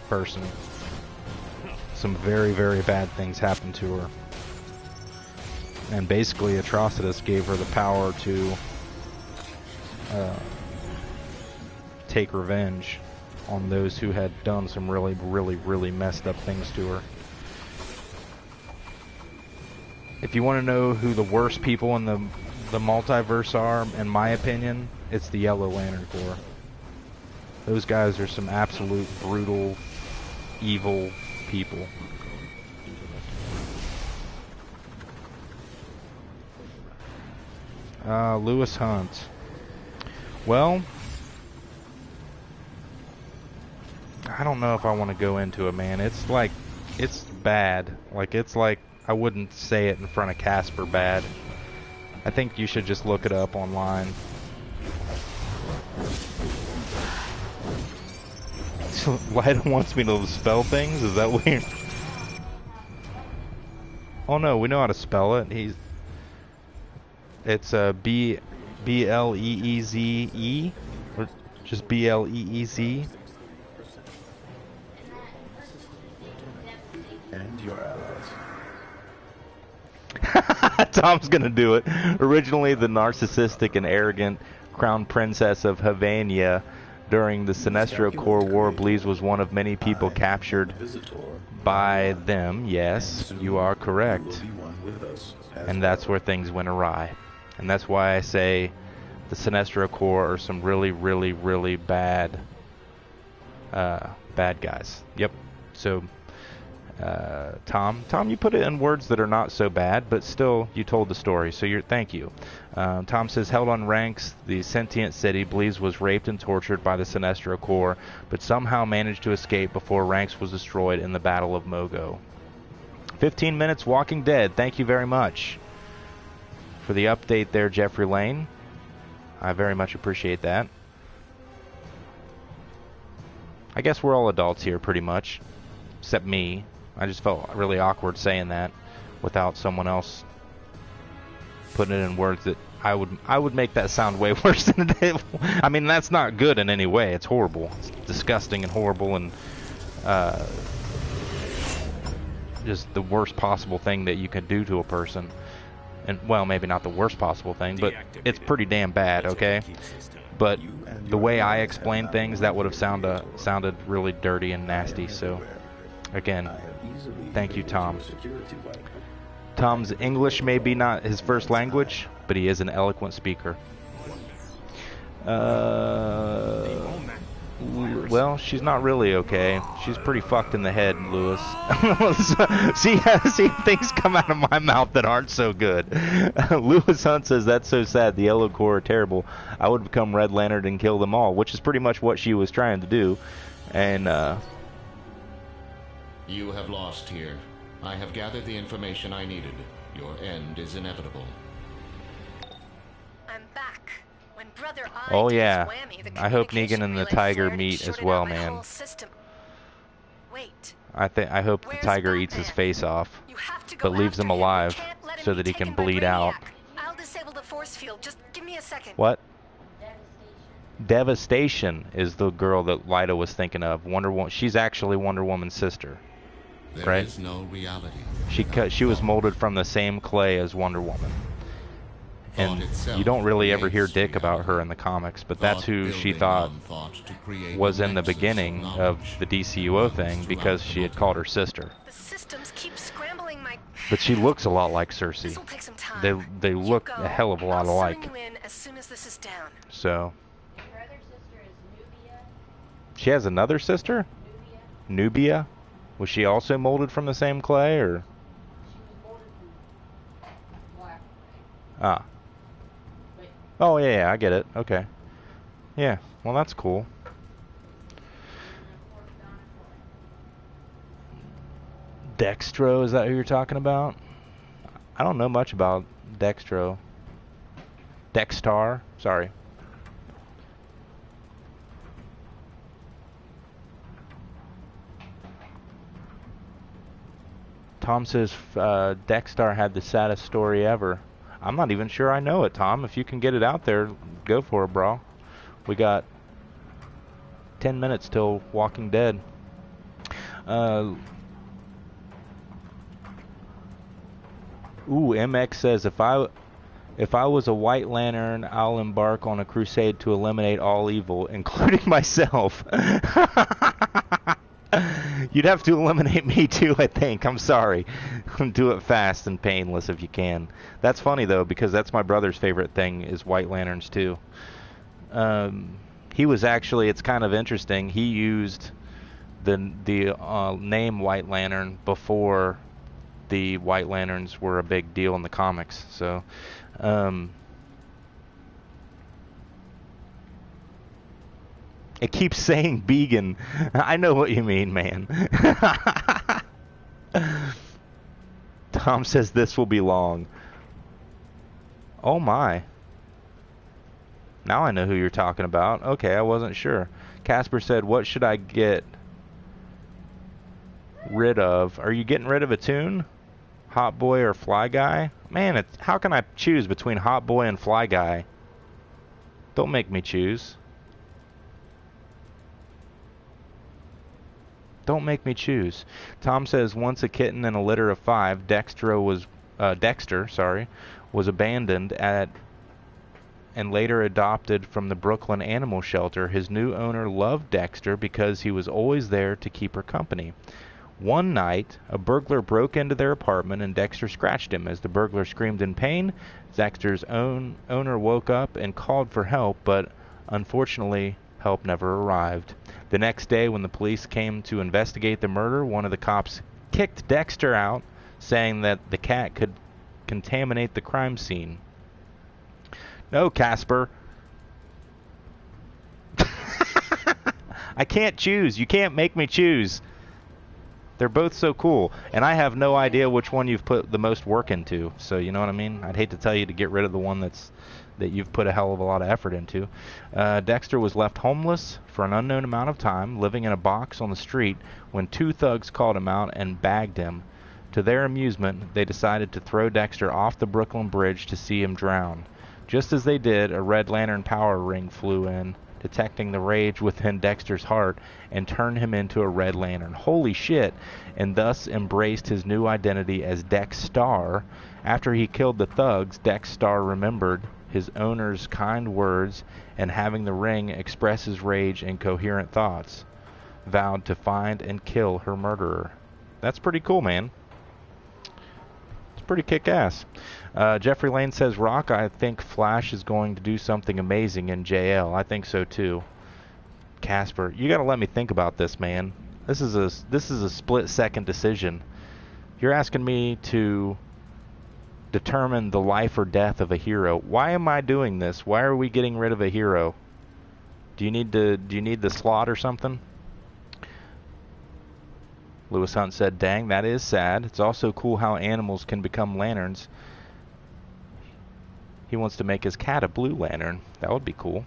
person. Some very, very bad things happened to her. And basically, Atrocitus gave her the power to take revenge on those who had done some really, really, really messed up things to her. If you want to know who the worst people in the multiverse are, in my opinion, it's the Yellow Lantern Corps. Those guys are some absolute brutal, evil people. Lewis Hunt. Well, I don't know if I want to go into it, man. It's like, it's bad. Like, it's like, I wouldn't say it in front of Casper bad. I think you should just look it up online. So, Lyda wants me to spell things? Is that weird? Oh no, we know how to spell it. It's B-L-E-E-Z-E, or just B-L-E-E-Z. And your allies. Tom's gonna do it. Originally the narcissistic and arrogant crown princess of Havania during the Sinestro Corps War, Bleez was one of many people captured by them. Yes, you are correct. And that's where things went awry. And that's why I say the Sinestro Corps are some really, really, really bad guys. Yep. So, Tom, you put it in words that are not so bad, but still, you told the story. So thank you. Tom says, held on ranks, the sentient city, Bleez was raped and tortured by the Sinestro Corps, but somehow managed to escape before ranks was destroyed in the Battle of Mogo. 15 minutes Walking Dead. Thank you very much for the update there, Jeffrey Lane. I very much appreciate that. I guess we're all adults here, pretty much, except me. I just felt really awkward saying that without someone else putting it in words that I would make that sound way worse than it is. I mean, that's not good in any way. It's horrible. It's disgusting and horrible, and just the worst possible thing that you can do to a person. And, well, maybe not the worst possible thing, but it's pretty damn bad, okay? But the way I explained things, that would have sounded really dirty and nasty. So, again, thank you, Tom. Tom's English may be not his first language, but he is an eloquent speaker. Well, she's not really okay. She's pretty fucked in the head, Lewis. see things come out of my mouth that aren't so good. Lewis Hunt says, that's so sad. The Yellow Corps are terrible. I would become Red Lantern and kill them all, which is pretty much what she was trying to do. And, You have lost here. I have gathered the information I needed. Your end is inevitable. I'm back. When Brother Eye oh did his yeah, whammy, the I hope Negan communication and the relay tiger flared and meet as shorted well, out my man. whole system. Wait. I hope the Where's tiger eats his Batman? face off, You have to go but leaves after him him. You alive can't let him so be that he can taken by bleed out. Brainiac. I'll disable the force field. Just give me a second. What? Devastation is the girl that Lyda was thinking of. Wonder Woman. She's actually Wonder Woman's sister, There right? is no reality. She was molded from the same clay as Wonder Woman. And you don't really ever hear dick about her in the comics, but that's who she thought was in the beginning of the DCUO thing because she had called her sister. The systems keep scrambling my... But she looks a lot like Cersei. This'll take some time. They You look go. a hell of a lot I'll alike. sign you in as soon as this is down. So Your other sister is Nubia. she has another sister? Nubia? Was she also molded from the same clay, or? She was molded from black. Ah. Oh yeah, I get it. Okay. Yeah. Well, that's cool. Dextro, is that who you're talking about? I don't know much about Dextro. Dexstar, sorry. Tom says Dexstar had the saddest story ever. I'm not even sure I know it, Tom. If you can get it out there, go for it, bro. We got 10 minutes till Walking Dead. Ooh, MX says if I was a White Lantern, I'll embark on a crusade to eliminate all evil, including myself. You'd have to eliminate me too, I think. I'm sorry. Do it fast and painless if you can. That's funny though, because that's my brother's favorite thing is White Lanterns too. He was actually, it's kind of interesting, he used the name White Lantern before the White Lanterns were a big deal in the comics. So it keeps saying vegan. I know what you mean, man. Tom says this will be long. Oh my. Now I know who you're talking about. Okay, I wasn't sure. Casper said, what should I get rid of? Are you getting rid of a tune? Hot Boy or Fly Guy? Man, how can I choose between Hot Boy and Fly Guy? Don't make me choose. Don't make me choose. Tom says, once a kitten in a litter of 5, Dexter was abandoned and later adopted from the Brooklyn Animal Shelter. His new owner loved Dexter because he was always there to keep her company. One night, a burglar broke into their apartment and Dexter scratched him. As the burglar screamed in pain, Dexter's owner woke up and called for help, but unfortunately, help never arrived. The next day, when the police came to investigate the murder, one of the cops kicked Dexter out, saying that the cat could contaminate the crime scene. No, Casper. I can't choose. You can't make me choose. They're both so cool, and I have no idea which one you've put the most work into. So you know what I mean? I'd hate to tell you to get rid of the one that you've put a hell of a lot of effort into. Dexter was left homeless for an unknown amount of time, living in a box on the street, when 2 thugs called him out and bagged him. To their amusement, they decided to throw Dexter off the Brooklyn Bridge to see him drown. Just as they did, a Red Lantern power ring flew in, detecting the rage within Dexter's heart, and turned him into a Red Lantern. Holy shit! And thus embraced his new identity as Dex-Star. After he killed the thugs, Dex-Star remembered his owner's kind words, and having the ring express his rage in coherent thoughts, vowed to find and kill her murderer. That's pretty cool, man. It's pretty kick-ass. Jeffrey Lane says, Rock, I think Flash is going to do something amazing in JL. I think so too. Casper, you gotta let me think about this, man. This is a split-second decision. You're asking me to determine the life or death of a hero. Why am I doing this? Why are we getting rid of a hero? Do you need the slot or something? Lewis Hunt said, dang, that is sad. It's also cool how animals can become lanterns. He wants to make his cat a blue lantern. That would be cool.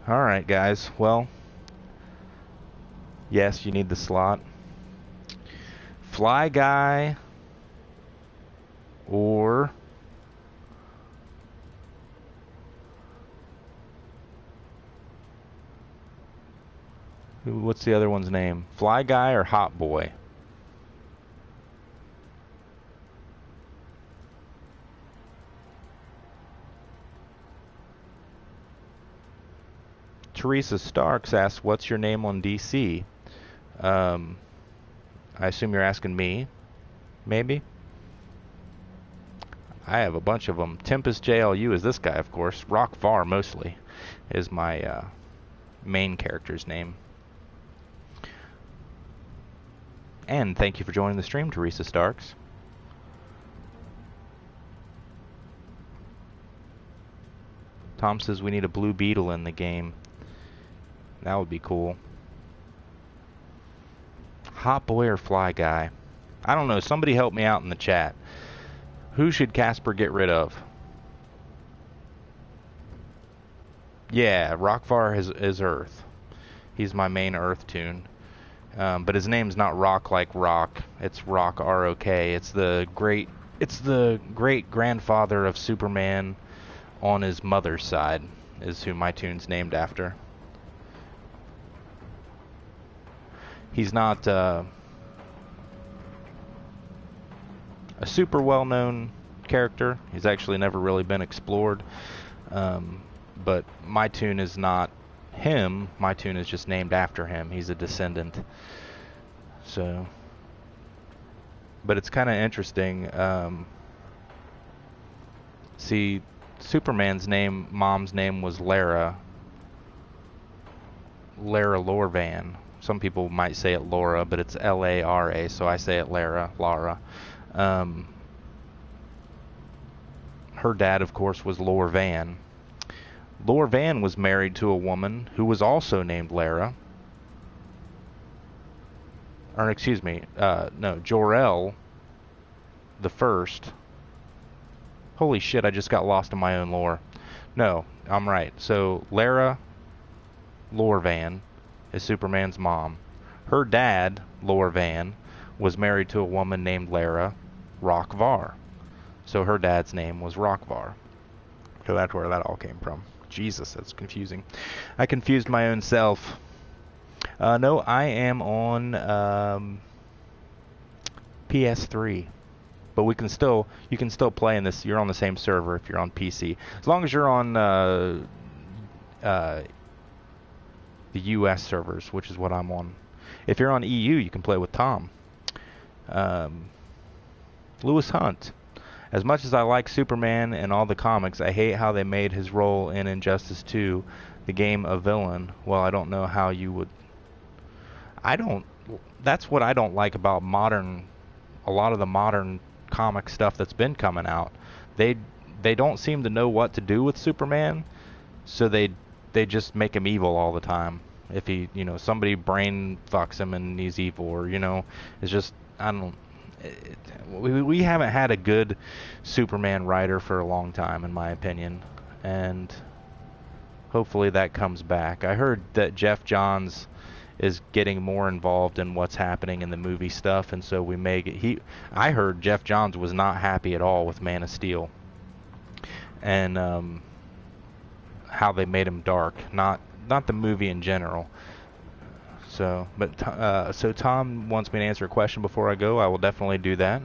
Alright, guys. Well, yes, you need the slot. Fly Guy or what's the other one's name? Fly Guy or Hot Boy? Teresa Starks asks, what's your name on DC? I assume you're asking me, maybe? I have a bunch of them. Tempest JLU is this guy, of course. Rock Var, mostly, is my main character's name. And thank you for joining the stream, Teresa Starks. Tom says we need a Blue Beetle in the game. That would be cool. Hot Boy or Fly Guy? I don't know. Somebody help me out in the chat. Who should Casper get rid of? Yeah, Rockvar is Earth. He's my main Earth tune. But his name's not Rock like Rock. It's Rock R-O-K. It's the great grandfather of Superman on his mother's side is who my tune's named after. He's not a super well-known character. He's actually never really been explored. But my tune is not him. My tune is just named after him. He's a descendant. So, but it's kind of interesting. See, Superman's mom's name was Lara Lorvan. Some people might say it Laura, but it's Lara, so I say it Lara. Her dad, of course, was Lor-Van. Lor-Van was married to a woman who was also named Lara. Or, excuse me, no, Jor-El the First. Holy shit, I just got lost in my own lore. No, I'm right. So, Lara Lor-Van is Superman's mom. Her dad, Lor-Van, was married to a woman named Lara Rockvar. So her dad's name was Rockvar. So that's where that all came from. Jesus, that's confusing. I confused my own self. No, I am on PS3. But you can still play in this. You're on the same server if you're on PC. As long as you're on the US servers, which is what I'm on. If you're on EU, you can play with Tom. Lewis Hunt. As much as I like Superman and all the comics, I hate how they made his role in Injustice 2, the game, a villain. Well, I don't know how you would... That's what I don't like about a lot of the modern comic stuff that's been coming out. They don't seem to know what to do with Superman, so they just make him evil all the time. If he, somebody brain fucks him and he's evil, or, it's just, I don't... We haven't had a good Superman writer for a long time, in my opinion, and hopefully that comes back. I heard that Jeff Johns is getting more involved in what's happening in the movie stuff, and so we may get... I heard Jeff Johns was not happy at all with Man of Steel, and how they made him dark, not the movie in general. So, so Tom wants me to answer a question before I go. I will definitely do that.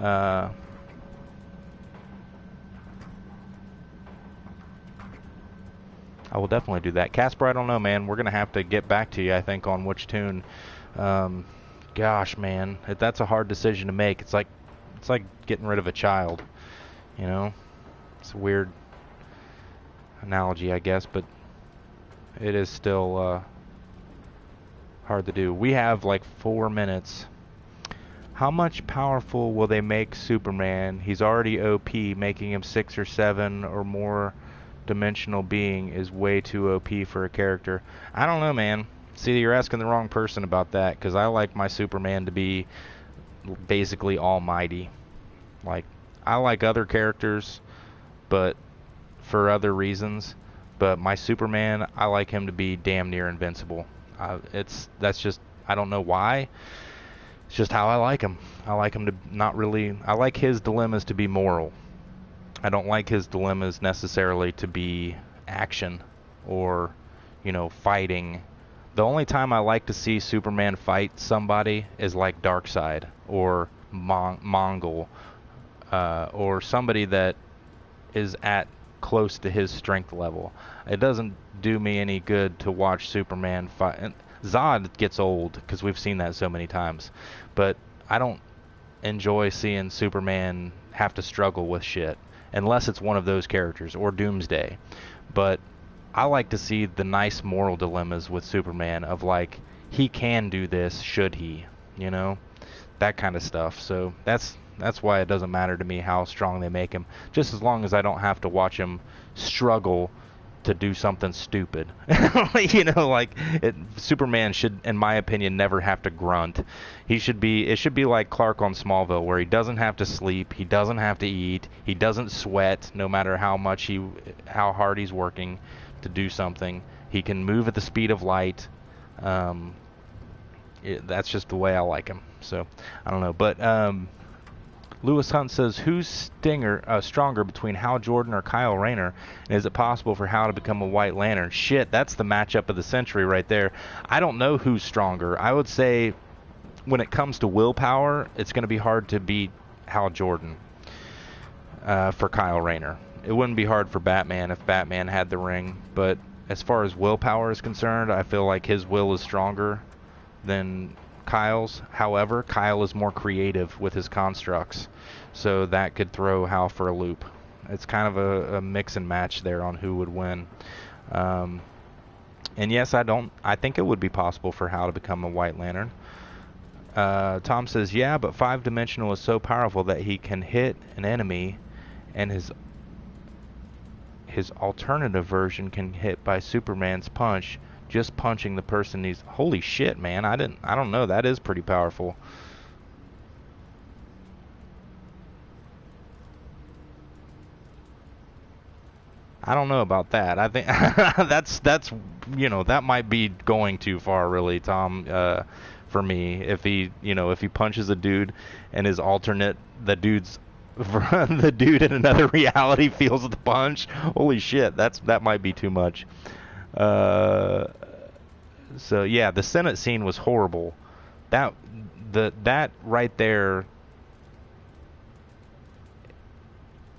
I will definitely do that. Casper, I don't know, man. We're gonna have to get back to you, I think, on which tune. Gosh, man, that's a hard decision to make. It's like getting rid of a child. It's a weird analogy, I guess, but it is still hard to do. We have like 4 minutes. How much powerful will they make Superman? He's already OP. Making him 6 or 7 or more dimensional being is way too OP for a character. I don't know, man. See, you're asking the wrong person about that, because I like my Superman to be basically almighty. Like, I like other characters, but for other reasons. But my Superman, I like him to be damn near invincible. That's just, I don't know why. It's just how I like him. I like him to not really... I like his dilemmas to be moral. I don't like his dilemmas necessarily to be action or, fighting. The only time I like to see Superman fight somebody is like Darkseid or Mongol, or somebody that is at close to his strength level. It doesn't do me any good to watch Superman fight. And Zod gets old because we've seen that so many times, but I don't enjoy seeing Superman have to struggle with shit unless it's one of those characters or Doomsday. But I like to see the nice moral dilemmas with Superman of like, he can do this should he, that kind of stuff. So that's why it doesn't matter to me how strong they make him, just as long as I don't have to watch him struggle to do something stupid. Superman should, in my opinion, never have to grunt. It should be like Clark on Smallville, where he doesn't have to sleep, he doesn't have to eat, he doesn't sweat, no matter how hard he's working to do something. He can move at the speed of light. That's just the way I like him. So I don't know, but Lewis Hunt says, who's stronger between Hal Jordan or Kyle Rayner? And is it possible for Hal to become a White Lantern? Shit, that's the matchup of the century right there. I don't know who's stronger. I would say when it comes to willpower, it's going to be hard to beat Hal Jordan for Kyle Rayner. It wouldn't be hard for Batman if Batman had the ring, but as far as willpower is concerned, I feel like his will is stronger than Kyle's. However, Kyle is more creative with his constructs, so that could throw Hal for a loop. It's kind of a mix and match there on who would win. And yes, I think it would be possible for Hal to become a White Lantern. Tom says, yeah, but 5-dimensional is so powerful that he can hit an enemy, and his alternative version can hit by Superman's punch, just punching the person he's... Holy shit, man. I don't know. That is pretty powerful. I don't know about that. I think that's you know, that might be going too far, really, Tom, for me. If he punches a dude and his alternate, the dude in another reality feels the punch. Holy shit, that might be too much. So yeah, the Senate scene was horrible. That right there,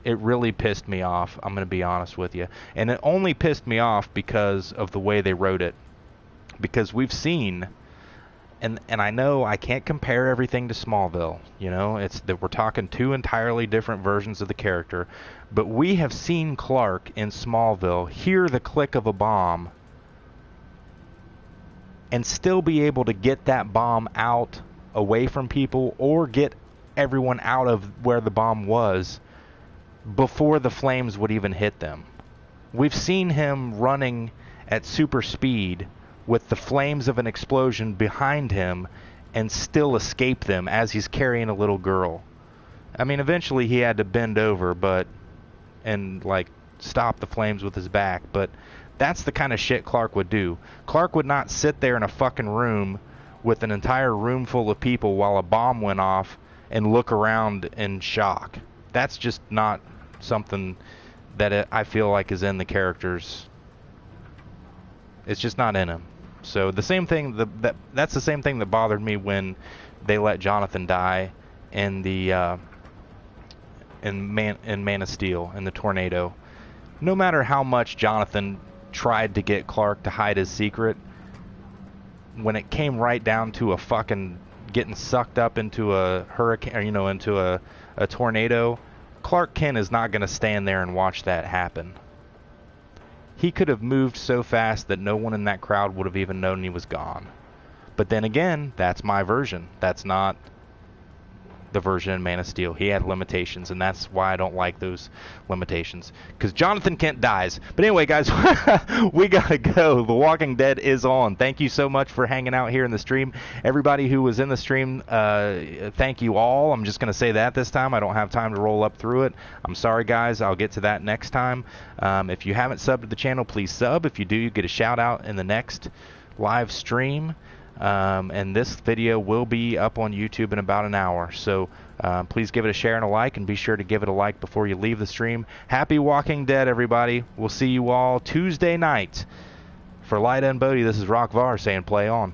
it really pissed me off. I'm going to be honest with you. And it only pissed me off because of the way they wrote it. Because we've seen, and I know I can't compare everything to Smallville. You know, it's that we're talking two entirely different versions of the character. But we have seen Clark in Smallville hear the click of a bomb and still be able to get that bomb out away from people, or get everyone out of where the bomb was before the flames would even hit them. We've seen him running at super speed with the flames of an explosion behind him and still escape them as he's carrying a little girl. I mean, eventually he had to bend over and stop the flames with his back, but that's the kind of shit Clark would do. Clark would not sit there in a fucking room with an entire room full of people while a bomb went off and look around in shock. That's just not something that I feel like is in the characters. It's just not in him. So the same thing, that's the same thing that bothered me when they let Jonathan die in the in Man of Steel, in the tornado. No matter how much Jonathan tried to get Clark to hide his secret, when it came right down to a fucking getting sucked up into a hurricane, or, into a tornado, Clark Kent is not going to stand there and watch that happen. He could have moved so fast that no one in that crowd would have even known he was gone. But then again, that's my version. That's not the version in Man of Steel. He had limitations, and that's why I don't like those limitations. Because Jonathan Kent dies. But anyway, guys, we gotta go. The Walking Dead is on. Thank you so much for hanging out here in the stream. Everybody who was in the stream, thank you all. I'm just gonna say that this time. I don't have time to roll up through it. I'm sorry, guys. I'll get to that next time. If you haven't subbed to the channel, please sub. If you do, you get a shout out in the next live stream. And this video will be up on YouTube in about an hour. So please give it a share and a like, and be sure to give it a like before you leave the stream. Happy Walking Dead, everybody. We'll see you all Tuesday night. For Lyda and Bodhi, this is Rock Var saying play on.